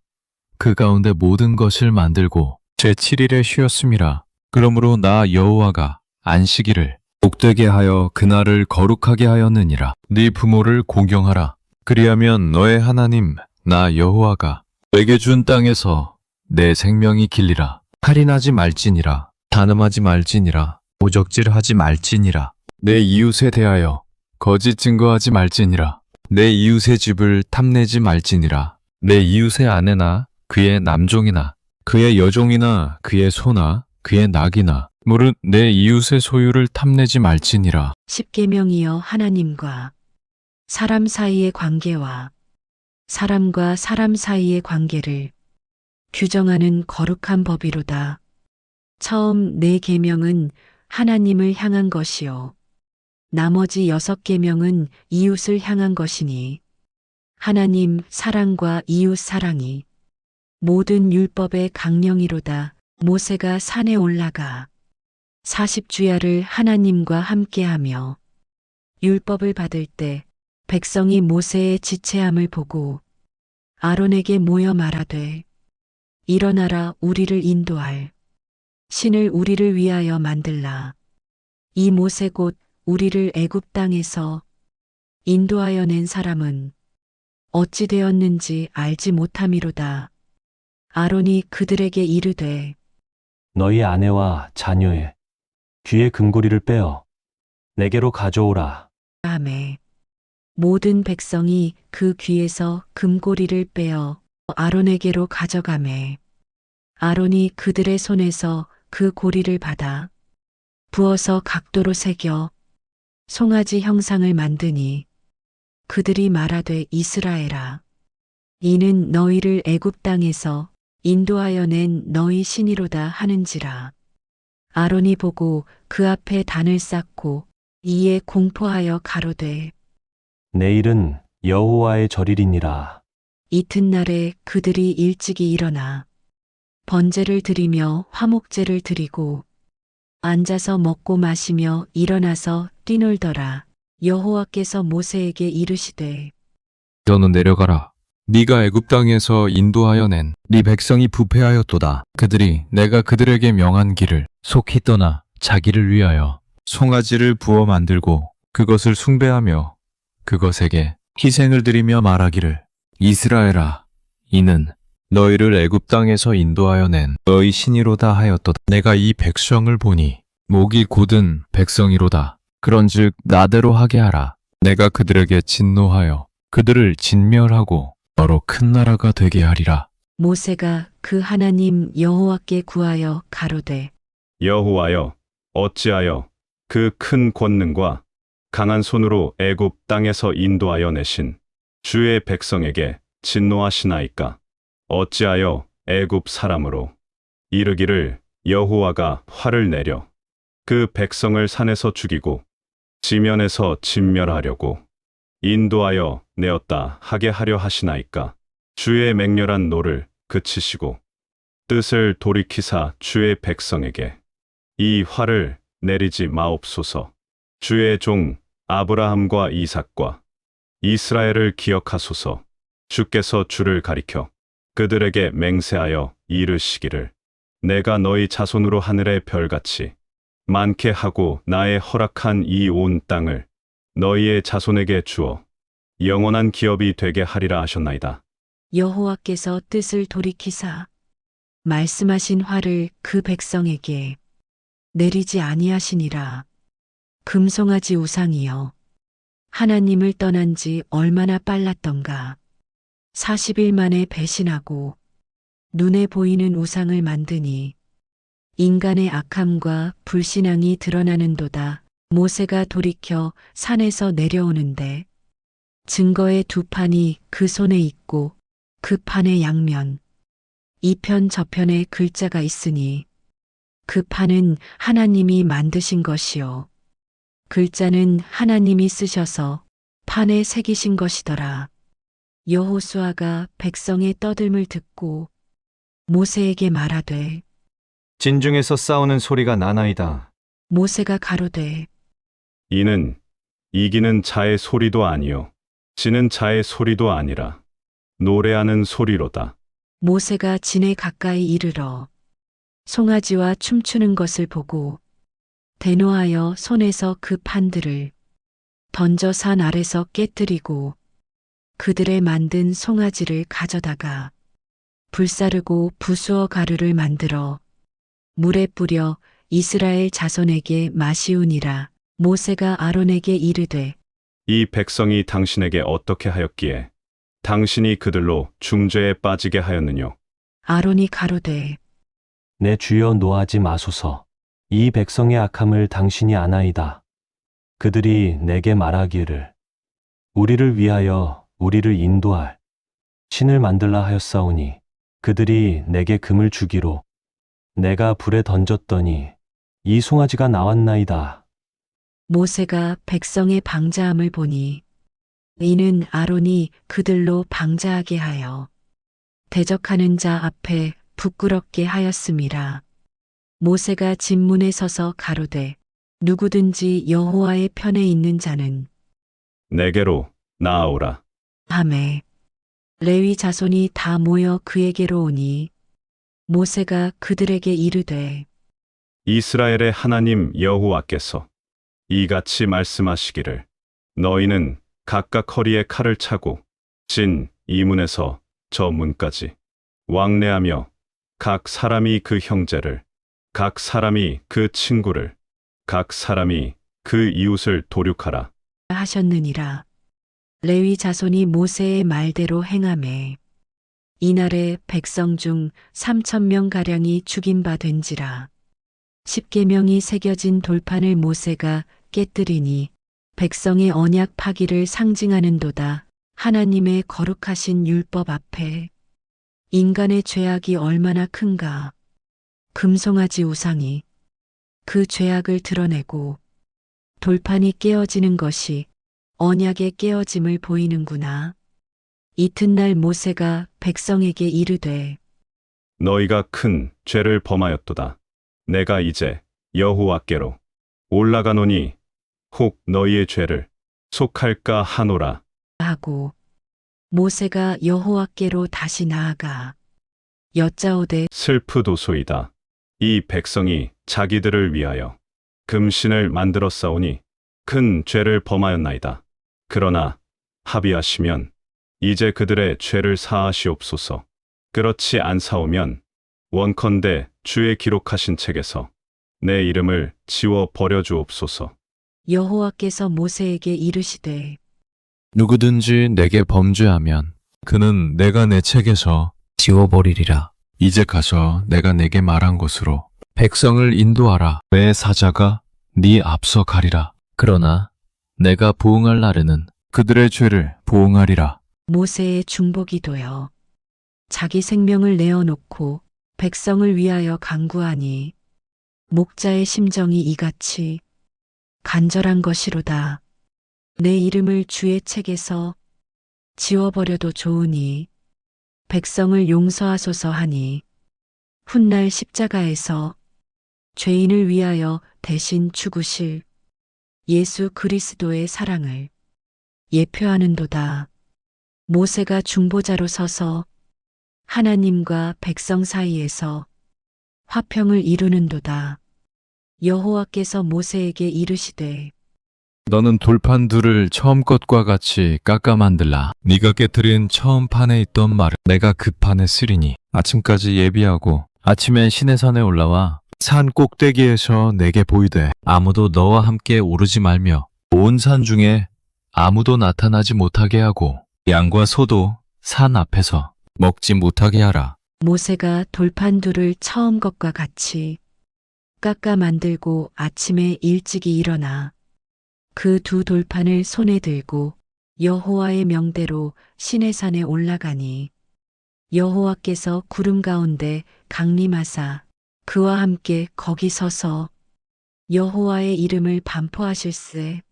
그 가운데 모든 것을 만들고 제7일에 쉬었음이라. 그러므로 나 여호와가 안식일을 복되게 하여 그날을 거룩하게 하였느니라. 네 부모를 공경하라. 그리하면 너의 하나님 나 여호와가 내게 준 땅에서 내 생명이 길리라. 살인하지 말지니라. 단음하지 말지니라. 오적질하지 말지니라. 내 이웃에 대하여 거짓 증거하지 말지니라. 내 이웃의 집을 탐내지 말지니라. 내 이웃의 아내나 그의 남종이나 그의 여종이나 그의 소나 그의 낙이나 무릇 내 이웃의 소유를 탐내지 말지니라. 십계명이여 하나님과 사람 사이의 관계와 사람과 사람 사이의 관계를 규정하는 거룩한 법이로다. 처음 네 계명은 하나님을 향한 것이요 나머지 6계명은 이웃을 향한 것이니 하나님 사랑과 이웃 사랑이 모든 율법의 강령이로다. 모세가 산에 올라가 40주야를 하나님과 함께하며 율법을 받을 때 백성이 모세의 지체함을 보고 아론에게 모여 말하되 일어나라 우리를 인도할 신을 우리를 위하여 만들라. 이 모세 곧 우리를 애굽 땅에서 인도하여 낸 사람은 어찌 되었는지 알지 못함이로다. 아론이 그들에게 이르되 너희 아내와 자녀의 귀의 금고리를 빼어 내게로 가져오라. 하매 모든 백성이 그 귀에서 금고리를 빼어 아론에게로 가져가매 아론이 그들의 손에서 그 고리를 받아 부어서 각도로 새겨 송아지 형상을 만드니 그들이 말하되 이스라엘아 이는 너희를 애굽 땅에서 인도하여 낸 너희 신이로다 하는지라. 아론이 보고 그 앞에 단을 쌓고 이에 공포하여 가로되 내일은 여호와의 절일이니라. 이튿날에 그들이 일찍이 일어나 번제를 드리며 화목제를 드리고 앉아서 먹고 마시며 일어나서 뛰놀더라. 여호와께서 모세에게 이르시되 너는 내려가라. 네가 애굽 땅에서 인도하여 낸 네 백성이 부패하였도다. 그들이 내가 그들에게 명한 길을 속히 떠나 자기를 위하여 송아지를 부어 만들고 그것을 숭배하며 그것에게 희생을 드리며 말하기를 이스라엘아 이는 너희를 애굽 땅에서 인도하여 낸 너희 신이로다 하였도다. 내가 이 백성을 보니 목이 곧은 백성이로다. 그런즉 나대로 하게 하라. 내가 그들에게 진노하여 그들을 진멸하고 너로 큰 나라가 되게 하리라. 모세가 그 하나님 여호와께 구하여 가로되 여호와여, 어찌하여 그 큰 권능과 강한 손으로 애굽 땅에서 인도하여 내신 주의 백성에게 진노하시나이까? 어찌하여 애굽 사람으로 이르기를 여호와가 화를 내려 그 백성을 산에서 죽이고 지면에서 진멸하려고 인도하여 내었다 하게 하려 하시나이까? 주의 맹렬한 노를 그치시고 뜻을 돌이키사 주의 백성에게 이 화를 내리지 마옵소서. 주의 종 아브라함과 이삭과 이스라엘을 기억하소서. 주께서 주를 가리켜 그들에게 맹세하여 이르시기를 내가 너희 자손으로 하늘의 별같이 많게 하고 나의 허락한 이 온 땅을 너희의 자손에게 주어 영원한 기업이 되게 하리라 하셨나이다. 여호와께서 뜻을 돌이키사 말씀하신 화를 그 백성에게 내리지 아니하시니라. 금송아지 우상이여 하나님을 떠난 지 얼마나 빨랐던가. 40일 만에 배신하고 눈에 보이는 우상을 만드니 인간의 악함과 불신앙이 드러나는도다. 모세가 돌이켜 산에서 내려오는데 증거의 두 판이 그 손에 있고 그 판의 양면 이편 저편에 글자가 있으니 그 판은 하나님이 만드신 것이요 글자는 하나님이 쓰셔서 판에 새기신 것이더라. 여호수아가 백성의 떠들음을 듣고 모세에게 말하되 진중에서 싸우는 소리가 나나이다. 모세가 가로되 이는 이기는 자의 소리도 아니요 지는 자의 소리도 아니라 노래하는 소리로다. 모세가 진에 가까이 이르러 송아지와 춤추는 것을 보고 대노하여 손에서 그 판들을 던져 산 아래서 깨뜨리고 그들의 만든 송아지를 가져다가 불사르고 부수어 가루를 만들어 물에 뿌려 이스라엘 자손에게 마시우니라. 모세가 아론에게 이르되 이 백성이 당신에게 어떻게 하였기에 당신이 그들로 중죄에 빠지게 하였느뇨? 아론이 가로되 내 주여 노하지 마소서. 이 백성의 악함을 당신이 아나이다. 그들이 내게 말하기를 우리를 위하여 우리를 인도할 신을 만들라 하였사오니 그들이 내게 금을 주기로 내가 불에 던졌더니 이 송아지가 나왔나이다. 모세가 백성의 방자함을 보니 이는 아론이 그들로 방자하게 하여 대적하는 자 앞에 부끄럽게 하였음이라. 모세가 진문에 서서 가로되 누구든지 여호와의 편에 있는 자는 내게로 나아오라. 하매 레위 자손이 다 모여 그에게로 오니 모세가 그들에게 이르되 이스라엘의 하나님 여호와께서 이같이 말씀하시기를 너희는 각각 허리에 칼을 차고 진 이 문에서 저 문까지 왕래하며 각 사람이 그 형제를 각 사람이 그 친구를 각 사람이 그 이웃을 도륙하라 하셨느니라. 레위 자손이 모세의 말대로 행하매 이날에 백성 중 3,000명 가량이 죽인 바 된지라. 십계명이 새겨진 돌판을 모세가 깨뜨리니 백성의 언약 파기를 상징하는도다. 하나님의 거룩하신 율법 앞에 인간의 죄악이 얼마나 큰가. 금송아지 우상이 그 죄악을 드러내고 돌판이 깨어지는 것이 언약의 깨어짐을 보이는구나. 이튿날 모세가 백성에게 이르되 너희가 큰 죄를 범하였도다. 내가 이제 여호와께로 올라가노니 혹 너희의 죄를 속할까 하노라. 하고 모세가 여호와께로 다시 나아가 여짜오되 슬프도소이다. 이 백성이 자기들을 위하여 금신을 만들었사오니 큰 죄를 범하였나이다. 그러나 합의하시면 이제 그들의 죄를 사하시옵소서. 그렇지 않사오면 원컨대 주의 기록하신 책에서 내 이름을 지워 버려 주옵소서. 여호와께서 모세에게 이르시되 누구든지 내게 범죄하면 그는 내가 내 책에서 지워버리리라. 이제 가서 내가 내게 말한 곳으로 백성을 인도하라. 내 사자가 네 앞서 가리라. 그러나 내가 보응할 날에는 그들의 죄를 보응하리라. 모세의 중보기도여 자기 생명을 내어놓고 백성을 위하여 간구하니 목자의 심정이 이같이 간절한 것이로다. 내 이름을 주의 책에서 지워버려도 좋으니 백성을 용서하소서 하니 훗날 십자가에서 죄인을 위하여 대신 죽으실 예수 그리스도의 사랑을 예표하는도다. 모세가 중보자로 서서 하나님과 백성 사이에서 화평을 이루는도다. 여호와께서 모세에게 이르시되 너는 돌판 둘을 처음 것과 같이 깎아 만들라. 네가 깨뜨린 처음 판에 있던 말을 내가 그 판에 쓰리니 아침까지 예비하고 아침에 시내산에 올라와 산 꼭대기에서 내게 보이되 아무도 너와 함께 오르지 말며 온 산 중에 아무도 나타나지 못하게 하고 양과 소도 산 앞에서 먹지 못하게 하라. 모세가 돌판 둘을 처음 것과 같이 깎아 만들고 아침에 일찍이 일어나 그 두 돌판을 손에 들고 여호와의 명대로 시내산에 올라가니 여호와께서 구름 가운데 강림하사 그와 함께 거기 서서 여호와의 이름을 반포하실세.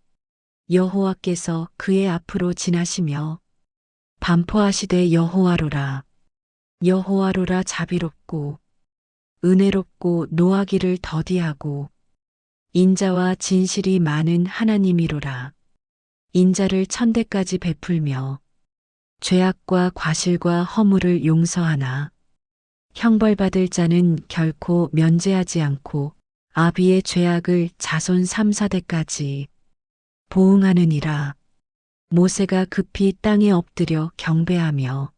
여호와께서 그의 앞으로 지나시며 반포하시되 여호와로라. 여호와로라 자비롭고 은혜롭고 노하기를 더디하고 인자와 진실이 많은 하나님이로라. 인자를 천대까지 베풀며 죄악과 과실과 허물을 용서하나 형벌받을 자는 결코 면제하지 않고 아비의 죄악을 자손 3, 4대까지 보응하느니라. 모세가 급히 땅에 엎드려 경배하며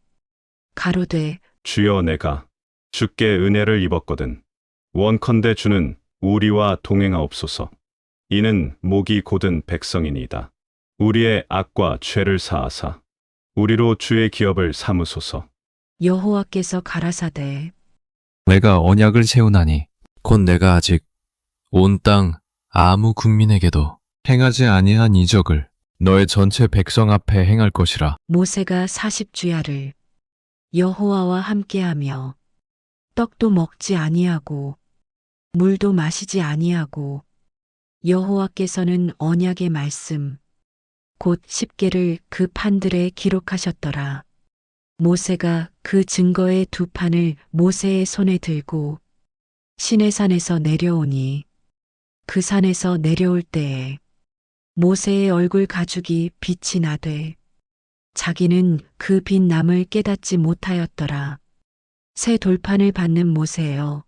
가로되 주여 내가 주께 은혜를 입었거든. 원컨대 주는 우리와 동행하옵소서. 이는 목이 곧은 백성이니이다. 우리의 악과 죄를 사하사 우리로 주의 기업을 삼으소서. 여호와께서 가라사대 내가 언약을 세우나니 곧 내가 아직 온 땅 아무 국민에게도 행하지 아니한 이적을 너의 전체 백성 앞에 행할 것이라. 모세가 40주야를 여호와와 함께하며 떡도 먹지 아니하고 물도 마시지 아니하고 여호와께서는 언약의 말씀 곧 십계를 그 판들에 기록하셨더라. 모세가 그 증거의 두 판을 모세의 손에 들고 시내산에서 내려오니 그 산에서 내려올 때에 모세의 얼굴 가죽이 빛이 나되 자기는 그 빛남을 깨닫지 못하였더라. 새 돌판을 받는 모세여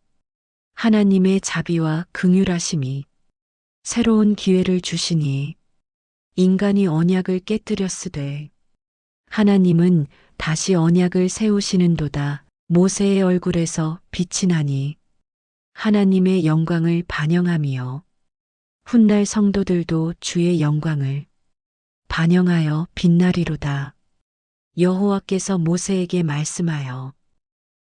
하나님의 자비와 긍휼하심이 새로운 기회를 주시니 인간이 언약을 깨뜨렸으되 하나님은 다시 언약을 세우시는도다. 모세의 얼굴에서 빛이 나니 하나님의 영광을 반영하며 훗날 성도들도 주의 영광을 반영하여 빛나리로다. 여호와께서 모세에게 말씀하여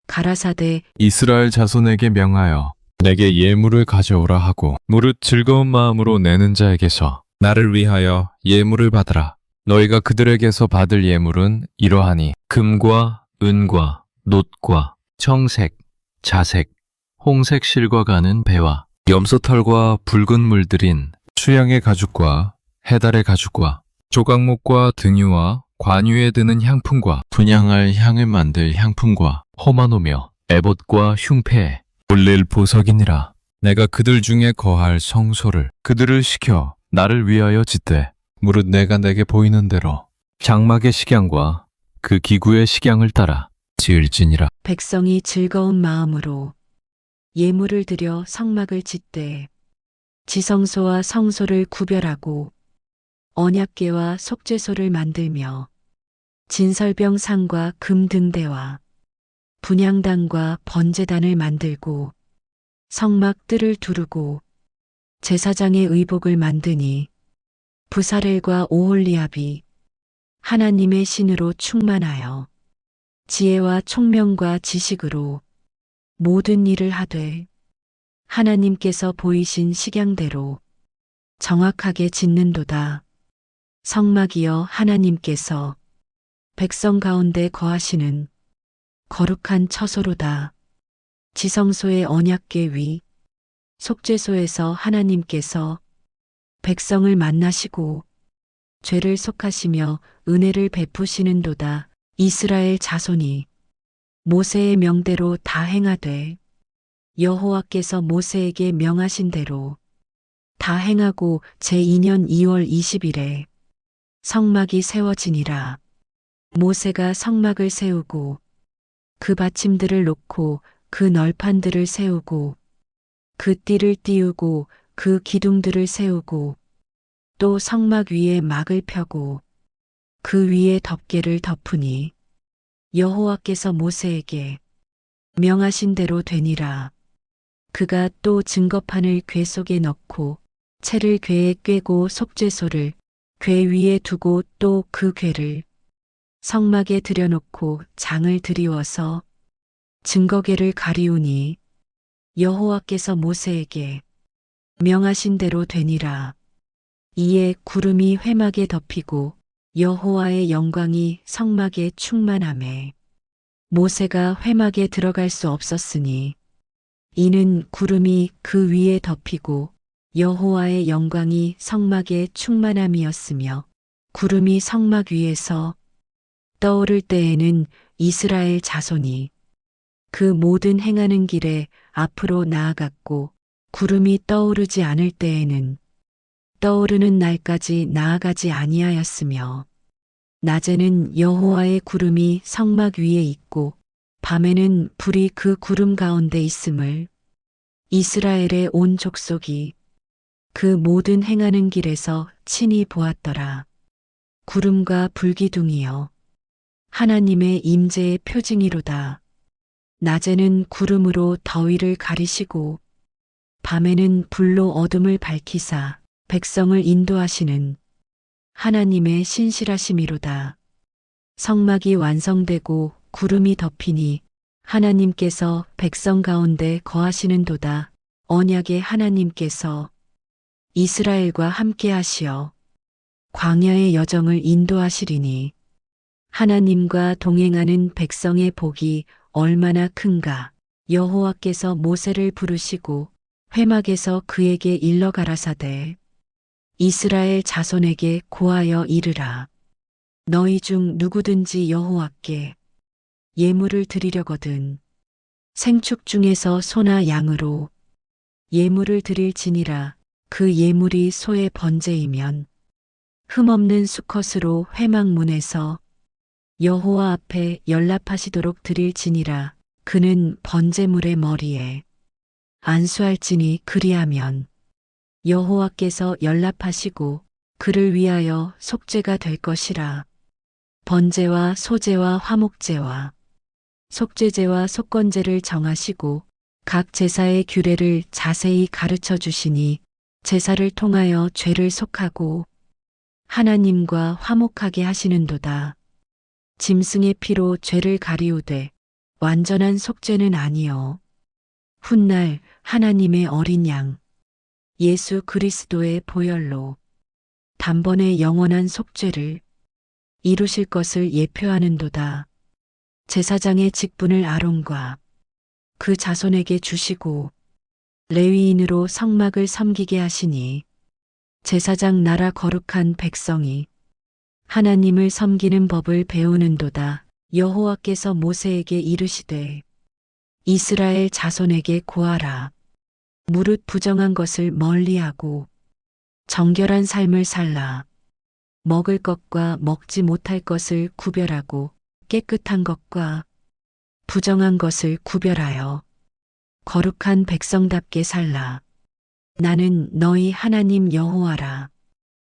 가라사대 이스라엘 자손에게 명하여 내게 예물을 가져오라 하고 무릇 즐거운 마음으로 내는 자에게서 나를 위하여 예물을 받으라. 너희가 그들에게서 받을 예물은 이러하니 금과 은과 놋과 청색, 자색, 홍색 실과 가는 배와 염소털과 붉은 물들인 수양의 가죽과 해달의 가죽과 조각목과 등유와 관유에 드는 향품과 분향할 향을 만들 향품과 호마노며 에봇과 흉패 올릴 보석이니라. 내가 그들 중에 거할 성소를 그들을 시켜 나를 위하여 짓되 무릇 내가 내게 보이는 대로 장막의 식양과 그 기구의 식양을 따라 지을지니라. 백성이 즐거운 마음으로 예물을 드려 성막을 짓되 지성소와 성소를 구별하고 언약궤와 속죄소를 만들며 진설병 상과 금 등대와 분향단과 번제단을 만들고 성막 뜰을 두르고 제사장의 의복을 만드니 부사렐과 오홀리압이 하나님의 신으로 충만하여 지혜와 총명과 지식으로 모든 일을 하되 하나님께서 보이신 식양대로 정확하게 짓는도다. 성막이여 하나님께서 백성 가운데 거하시는 거룩한 처소로다. 지성소의 언약궤 위 속죄소에서 하나님께서 백성을 만나시고 죄를 속하시며 은혜를 베푸시는도다. 이스라엘 자손이 모세의 명대로 다 행하되 여호와께서 모세에게 명하신 대로 다 행하고 제2년 2월 20일에 성막이 세워지니라. 모세가 성막을 세우고 그 받침들을 놓고 그 널판들을 세우고 그 띠를 띄우고 그 기둥들을 세우고 또 성막 위에 막을 펴고 그 위에 덮개를 덮으니 여호와께서 모세에게 명하신 대로 되니라. 그가 또 증거판을 궤 속에 넣고 채를 궤에 꿰고 속죄소를 궤 위에 두고 또 그 궤를 성막에 들여놓고 장을 들이워서 증거궤를 가리우니 여호와께서 모세에게 명하신 대로 되니라. 이에 구름이 회막에 덮이고 여호와의 영광이 성막에 충만하매 모세가 회막에 들어갈 수 없었으니 이는 구름이 그 위에 덮이고 여호와의 영광이 성막에 충만함이었으며 구름이 성막 위에서 떠오를 때에는 이스라엘 자손이 그 모든 행하는 길에 앞으로 나아갔고 구름이 떠오르지 않을 때에는 떠오르는 날까지 나아가지 아니하였으며 낮에는 여호와의 구름이 성막 위에 있고 밤에는 불이 그 구름 가운데 있음을 이스라엘의 온 족속이 그 모든 행하는 길에서 친히 보았더라. 구름과 불기둥이여 하나님의 임재의 표징이로다. 낮에는 구름으로 더위를 가리시고 밤에는 불로 어둠을 밝히사 백성을 인도하시는 하나님의 신실하심이로다. 성막이 완성되고 구름이 덮이니 하나님께서 백성 가운데 거하시는도다. 언약의 하나님께서 이스라엘과 함께 하시어 광야의 여정을 인도하시리니 하나님과 동행하는 백성의 복이 얼마나 큰가. 여호와께서 모세를 부르시고 회막에서 그에게 일러 가라사대 이스라엘 자손에게 고하여 이르라. 너희 중 누구든지 여호와께 예물을 드리려거든 생축 중에서 소나 양으로 예물을 드릴지니라. 그 예물이 소의 번제이면 흠없는 수컷으로 회막문에서 여호와 앞에 연납하시도록 드릴지니라. 그는 번제물의 머리에 안수할지니 그리하면 여호와께서 연납하시고 그를 위하여 속죄가 될 것이라. 번제와 소제와 화목제와 속죄제와 속건제를 정하시고 각 제사의 규례를 자세히 가르쳐 주시니 제사를 통하여 죄를 속하고 하나님과 화목하게 하시는도다. 짐승의 피로 죄를 가리우되 완전한 속죄는 아니요 훗날 하나님의 어린 양 예수 그리스도의 보혈로 단번에 영원한 속죄를 이루실 것을 예표하는도다. 제사장의 직분을 아론과 그 자손에게 주시고 레위인으로 성막을 섬기게 하시니 제사장 나라 거룩한 백성이 하나님을 섬기는 법을 배우는도다. 여호와께서 모세에게 이르시되 이스라엘 자손에게 고하라. 무릇 부정한 것을 멀리하고 정결한 삶을 살라. 먹을 것과 먹지 못할 것을 구별하고 깨끗한 것과 부정한 것을 구별하여 거룩한 백성답게 살라. 나는 너희 하나님 여호와라.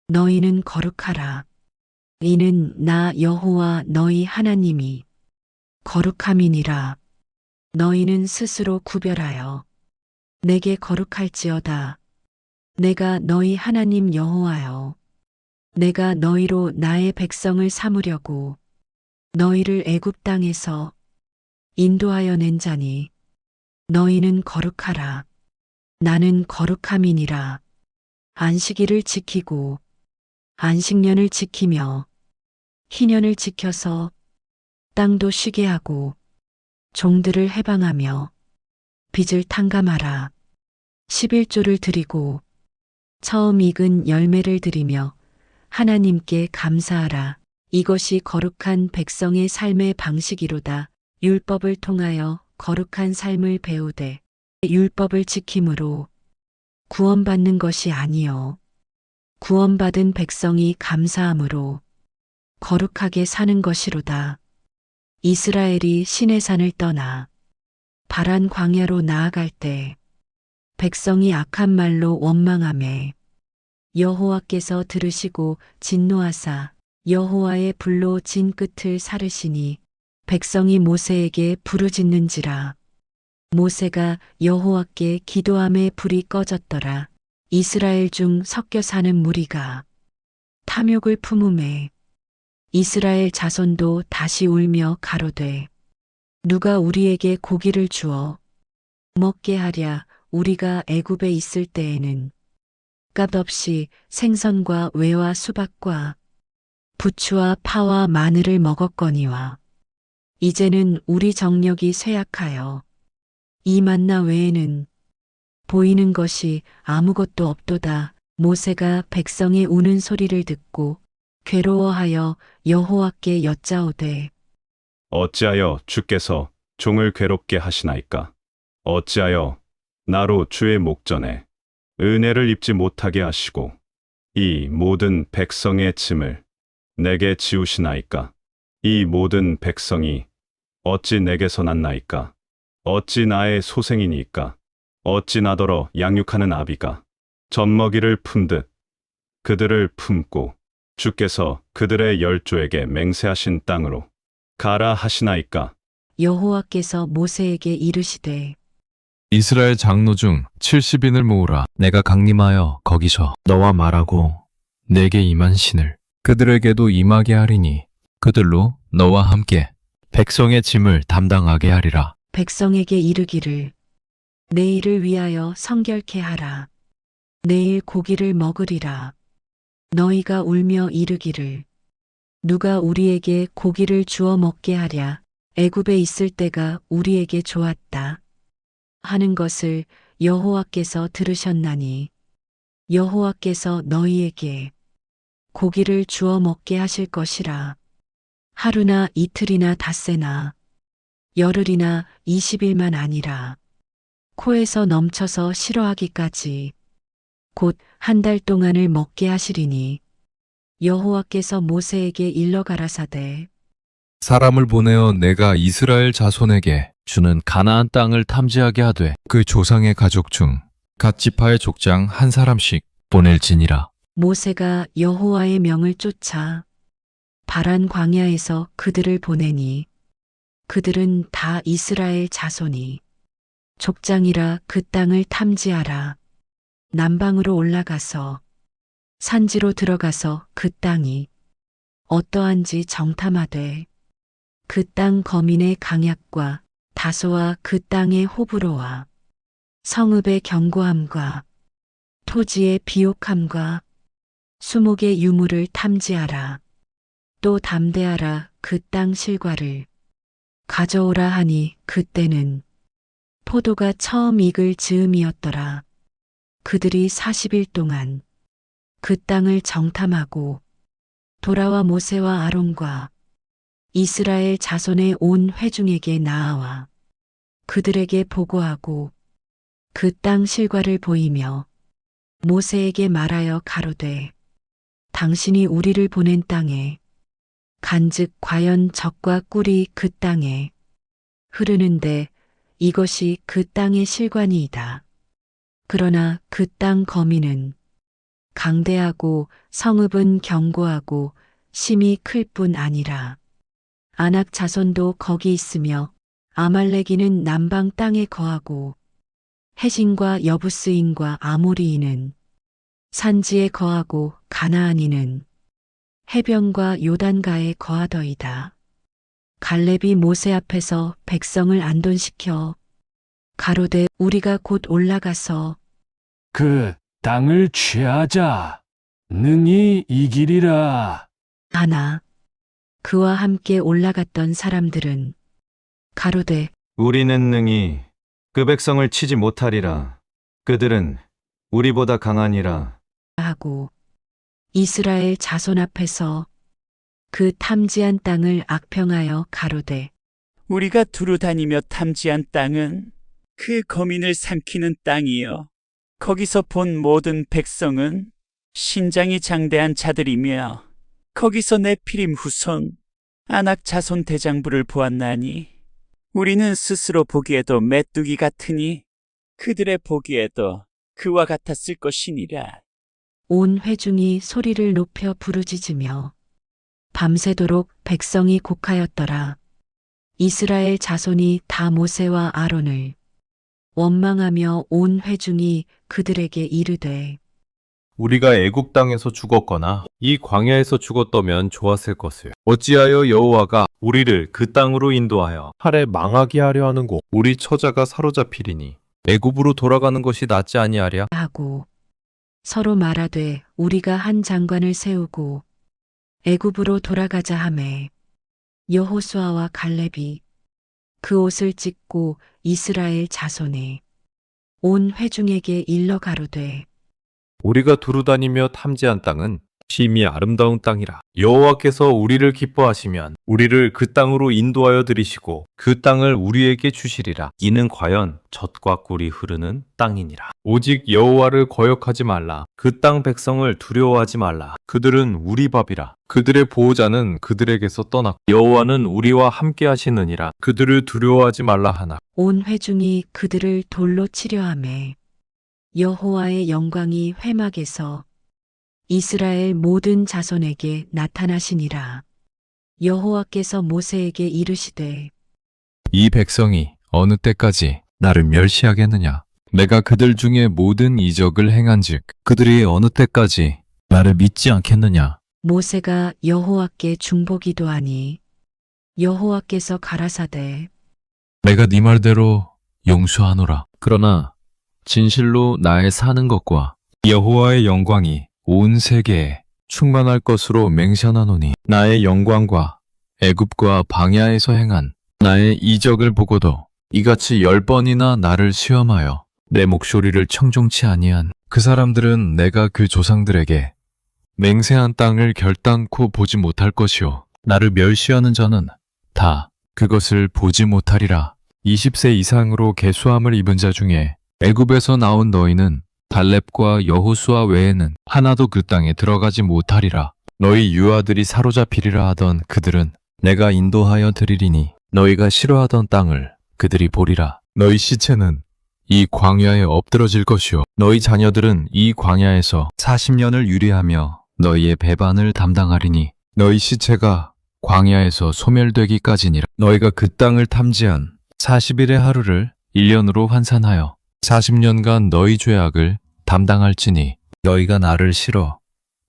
너희는 거룩하라. 이는 나 여호와 너희 하나님이 거룩함이니라. 너희는 스스로 구별하여 내게 거룩할지어다. 내가 너희 하나님 여호와여. 내가 너희로 나의 백성을 삼으려고 너희를 애굽 땅에서 인도하여 낸 자니 너희는 거룩하라. 나는 거룩함이니라. 안식일을 지키고 안식년을 지키며 희년을 지켜서 땅도 쉬게 하고 종들을 해방하며 빚을 탕감하라. 11조를 드리고 처음 익은 열매를 드리며 하나님께 감사하라. 이것이 거룩한 백성의 삶의 방식이로다. 율법을 통하여 거룩한 삶을 배우되 율법을 지킴으로 구원받는 것이 아니요 구원받은 백성이 감사함으로 거룩하게 사는 것이로다. 이스라엘이 시내산을 떠나 바란 광야로 나아갈 때 백성이 악한 말로 원망하매 여호와께서 들으시고 진노하사 여호와의 불로 진 끝을 사르시니 백성이 모세에게 부르짖는지라. 모세가 여호와께 기도함에 불이 꺼졌더라. 이스라엘 중 섞여 사는 무리가 탐욕을 품음에 이스라엘 자손도 다시 울며 가로되 누가 우리에게 고기를 주어 먹게 하랴. 우리가 애굽에 있을 때에는 값없이 생선과 외와 수박과 부추와 파와 마늘을 먹었거니와 이제는 우리 정력이 쇠약하여 이 만나 외에는 보이는 것이 아무것도 없도다. 모세가 백성의 우는 소리를 듣고 괴로워하여 여호와께 여짜오되 어찌하여 주께서 종을 괴롭게 하시나이까? 어찌하여 나로 주의 목전에 은혜를 입지 못하게 하시고 이 모든 백성의 짐을 내게 지우시나이까? 이 모든 백성이 어찌 내게서 났나이까? 어찌 나의 소생이니까? 어찌 나더러 양육하는 아비가 젖먹이를 품듯 그들을 품고 주께서 그들의 열조에게 맹세하신 땅으로 가라 하시나이까? 여호와께서 모세에게 이르시되 이스라엘 장로 중 70인을 모으라. 내가 강림하여 거기서 너와 말하고 내게 임한 신을 그들에게도 임하게 하리니 그들로 너와 함께 백성의 짐을 담당하게 하리라. 백성에게 이르기를 내일을 위하여 성결케 하라. 내일 고기를 먹으리라. 너희가 울며 이르기를 누가 우리에게 고기를 주어 먹게 하랴. 애굽에 있을 때가 우리에게 좋았다. 하는 것을 여호와께서 들으셨나니 여호와께서 너희에게 고기를 주어 먹게 하실 것이라. 하루나 이틀이나 닷새나 열흘이나 20일만 아니라 코에서 넘쳐서 싫어하기까지 곧 한 달 동안을 먹게 하시리니 여호와께서 모세에게 일러 가라사대 사람을 보내어 내가 이스라엘 자손에게 주는 가나안 땅을 탐지하게 하되 그 조상의 가족 중 갓 지파의 족장 한 사람씩 보낼지니라. 모세가 여호와의 명을 쫓아 바란 광야에서 그들을 보내니 그들은 다 이스라엘 자손이 족장이라 그 땅을 탐지하라. 남방으로 올라가서 산지로 들어가서 그 땅이 어떠한지 정탐하되 그 땅 거민의 강약과 다소와 그 땅의 호불호와 성읍의 견고함과 토지의 비옥함과 수목의 유물을 탐지하라. 또 담대하라 그 땅 실과를 가져오라 하니 그때는 포도가 처음 익을 즈음이었더라. 그들이 40일 동안 그 땅을 정탐하고 돌아와 모세와 아론과 이스라엘 자손의 온 회중에게 나아와 그들에게 보고하고 그 땅 실과를 보이며 모세에게 말하여 가로되 당신이 우리를 보낸 땅에 간즉 과연 젖과 꿀이 그 땅에 흐르는데 이것이 그 땅의 실관이이다. 그러나 그 땅 거민은 강대하고 성읍은 견고하고 심이 클 뿐 아니라 아낙 자손도 거기 있으며 아말렉이는 남방 땅에 거하고 해신과 여부스인과 아모리인은 산지에 거하고 가나안인은 해변과 요단가에 거하더이다. 갈렙이 모세 앞에서 백성을 안돈시켜 가로되 우리가 곧 올라가서 그 땅을 취하자. 능히 이기리라. 하나 그와 함께 올라갔던 사람들은 가로되 우리는 능히 그 백성을 치지 못하리라. 그들은 우리보다 강하니라. 하고 이스라엘 자손 앞에서 그 탐지한 땅을 악평하여 가로되 우리가 두루 다니며 탐지한 땅은 그 거민을 삼키는 땅이요. 거기서 본 모든 백성은 신장이 장대한 자들이며 거기서 네피림 후손 아낙 자손 대장부를 보았나니 우리는 스스로 보기에도 메뚜기 같으니 그들의 보기에도 그와 같았을 것이니라. 온 회중이 소리를 높여 부르짖으며 밤새도록 백성이 곡하였더라. 이스라엘 자손이 다 모세와 아론을 원망하며 온 회중이 그들에게 이르되 우리가 애굽 땅에서 죽었거나 이 광야에서 죽었다면 좋았을 것을. 어찌하여 여호와가 우리를 그 땅으로 인도하여 칼에 망하게 하려 하는고 우리 처자가 사로잡히리니 애굽으로 돌아가는 것이 낫지 아니하랴. 하고 서로 말하되 우리가 한 장관을 세우고 애굽으로 돌아가자 하매 여호수아와 갈렙이 그 옷을 찢고 이스라엘 자손에 온 회중에게 일러 가로되 우리가 두루 다니며 탐지한 땅은 심히 아름다운 땅이라. 여호와께서 우리를 기뻐하시면 우리를 그 땅으로 인도하여 들이시고 그 땅을 우리에게 주시리라. 이는 과연 젖과 꿀이 흐르는 땅이니라. 오직 여호와를 거역하지 말라. 그 땅 백성을 두려워하지 말라. 그들은 우리 밥이라. 그들의 보호자는 그들에게서 떠났고 여호와는 우리와 함께 하시느니라. 그들을 두려워하지 말라 하나. 온 회중이 그들을 돌로 치려 하매 여호와의 영광이 회막에서 이스라엘 모든 자손에게 나타나시니라. 여호와께서 모세에게 이르시되 이 백성이 어느 때까지 나를 멸시하겠느냐? 내가 그들 중에 모든 이적을 행한즉 그들이 어느 때까지 나를 믿지 않겠느냐? 모세가 여호와께 중보기도하니 여호와께서 가라사대 내가 네 말대로 용서하노라. 그러나 진실로 나의 사는 것과 여호와의 영광이 온 세계에 충만할 것으로 맹세하노니 나의 영광과 애굽과 방야에서 행한 나의 이적을 보고도 이같이 10번이나 나를 시험하여 내 목소리를 청종치 아니한 그 사람들은 내가 그 조상들에게 맹세한 땅을 결단코 보지 못할 것이요 나를 멸시하는 자는 다 그것을 보지 못하리라. 20세 이상으로 계수함을 입은 자 중에 애굽에서 나온 너희는 갈렙과 여호수아 외에는 하나도 그 땅에 들어가지 못하리라. 너희 유아들이 사로잡히리라 하던 그들은 내가 인도하여 드리리니 너희가 싫어하던 땅을 그들이 보리라. 너희 시체는 이 광야에 엎드러질 것이요 너희 자녀들은 이 광야에서 40년을 유리하며 너희의 배반을 담당하리니 너희 시체가 광야에서 소멸되기까지니라. 너희가 그 땅을 탐지한 40일의 하루를 1년으로 환산하여 40년간 너희 죄악을 담당할지니 너희가 나를 싫어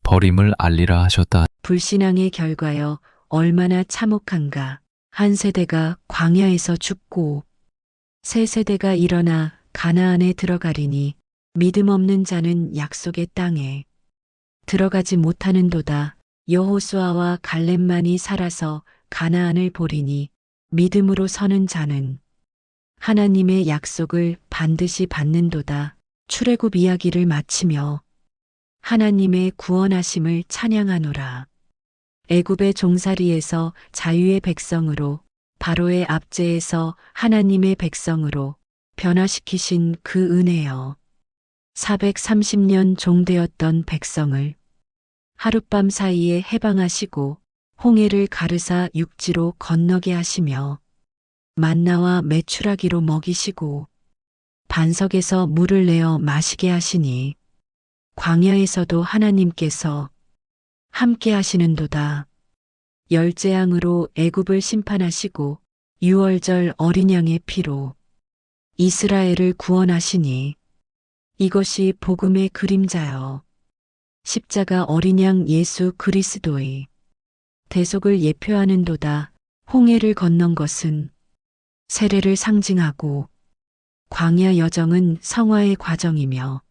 버림을 알리라 하셨다. 불신앙의 결과여 얼마나 참혹한가. 한 세대가 광야에서 죽고 새 세대가 일어나 가나안에 들어가리니 믿음 없는 자는 약속의 땅에 들어가지 못하는도다. 여호수아와 갈렙만이 살아서 가나안을 보리니 믿음으로 서는 자는 하나님의 약속을 반드시 받는도다. 출애굽 이야기를 마치며 하나님의 구원하심을 찬양하노라. 애굽의 종살이에서 자유의 백성으로, 바로의 압제에서 하나님의 백성으로 변화시키신 그 은혜여. 430년 종되었던 백성을 하룻밤 사이에 해방하시고 홍해를 가르사 육지로 건너게 하시며 만나와 메추라기로 먹이시고 반석에서 물을 내어 마시게 하시니 광야에서도 하나님께서 함께 하시는도다. 열재앙으로 애굽을 심판하시고 유월절 어린 양의 피로 이스라엘을 구원하시니 이것이 복음의 그림자여. 십자가 어린 양 예수 그리스도의 대속을 예표하는도다. 홍해를 건넌 것은 세례를 상징하고 광야 여정은 성화의 과정이며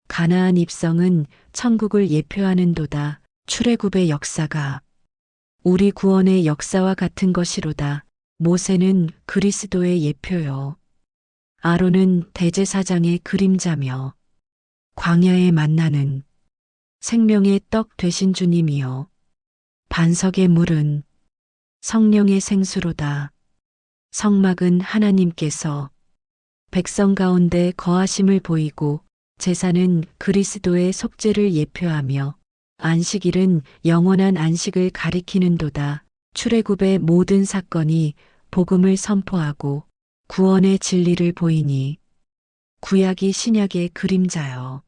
가나안 입성은 천국을 예표하는도다. 출애굽의 역사가 우리 구원의 역사와 같은 것이로다. 모세는 그리스도의 예표요. 아론은 대제사장의 그림자며 광야에 만나는 생명의 떡 되신 주님이요. 반석의 물은 성령의 생수로다. 성막은 하나님께서 백성 가운데 거하심을 보이고 제사는 그리스도의 속죄를 예표하며 안식일은 영원한 안식을 가리키는도다. 출애굽의 모든 사건이 복음을 선포하고 구원의 진리를 보이니 구약이 신약의 그림자여.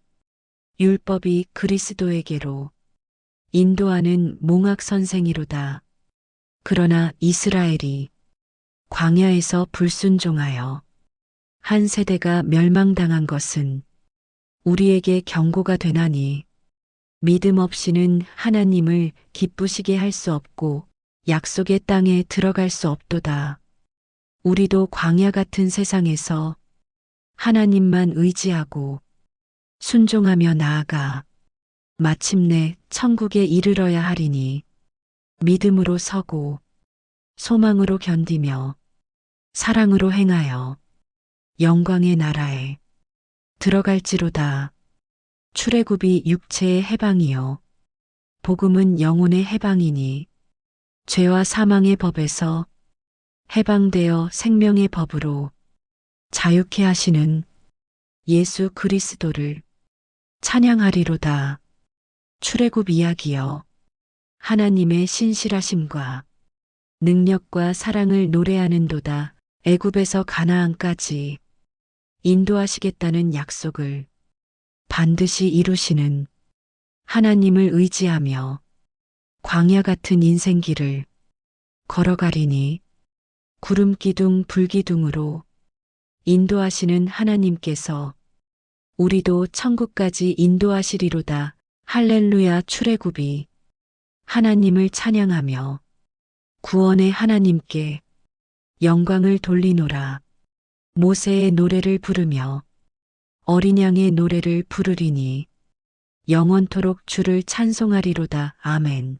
율법이 그리스도에게로 인도하는 몽학 선생이로다. 그러나 이스라엘이 광야에서 불순종하여 한 세대가 멸망당한 것은 우리에게 경고가 되나니 믿음 없이는 하나님을 기쁘시게 할 수 없고 약속의 땅에 들어갈 수 없도다. 우리도 광야 같은 세상에서 하나님만 의지하고 순종하며 나아가 마침내 천국에 이르러야 하리니 믿음으로 서고 소망으로 견디며 사랑으로 행하여 영광의 나라에 들어갈지로다. 출애굽이 육체의 해방이요 복음은 영혼의 해방이니 죄와 사망의 법에서 해방되어 생명의 법으로 자유케 하시는 예수 그리스도를 찬양하리로다. 출애굽 이야기여 하나님의 신실하심과 능력과 사랑을 노래하는도다. 애굽에서 가나안까지 인도하시겠다는 약속을 반드시 이루시는 하나님을 의지하며 광야 같은 인생길을 걸어가리니 구름 기둥 불기둥으로 인도하시는 하나님께서 우리도 천국까지 인도하시리로다. 할렐루야. 출애굽이 하나님을 찬양하며 구원의 하나님께 영광을 돌리노라. 모세의 노래를 부르며 어린 양의 노래를 부르리니 영원토록 주를 찬송하리로다. 아멘.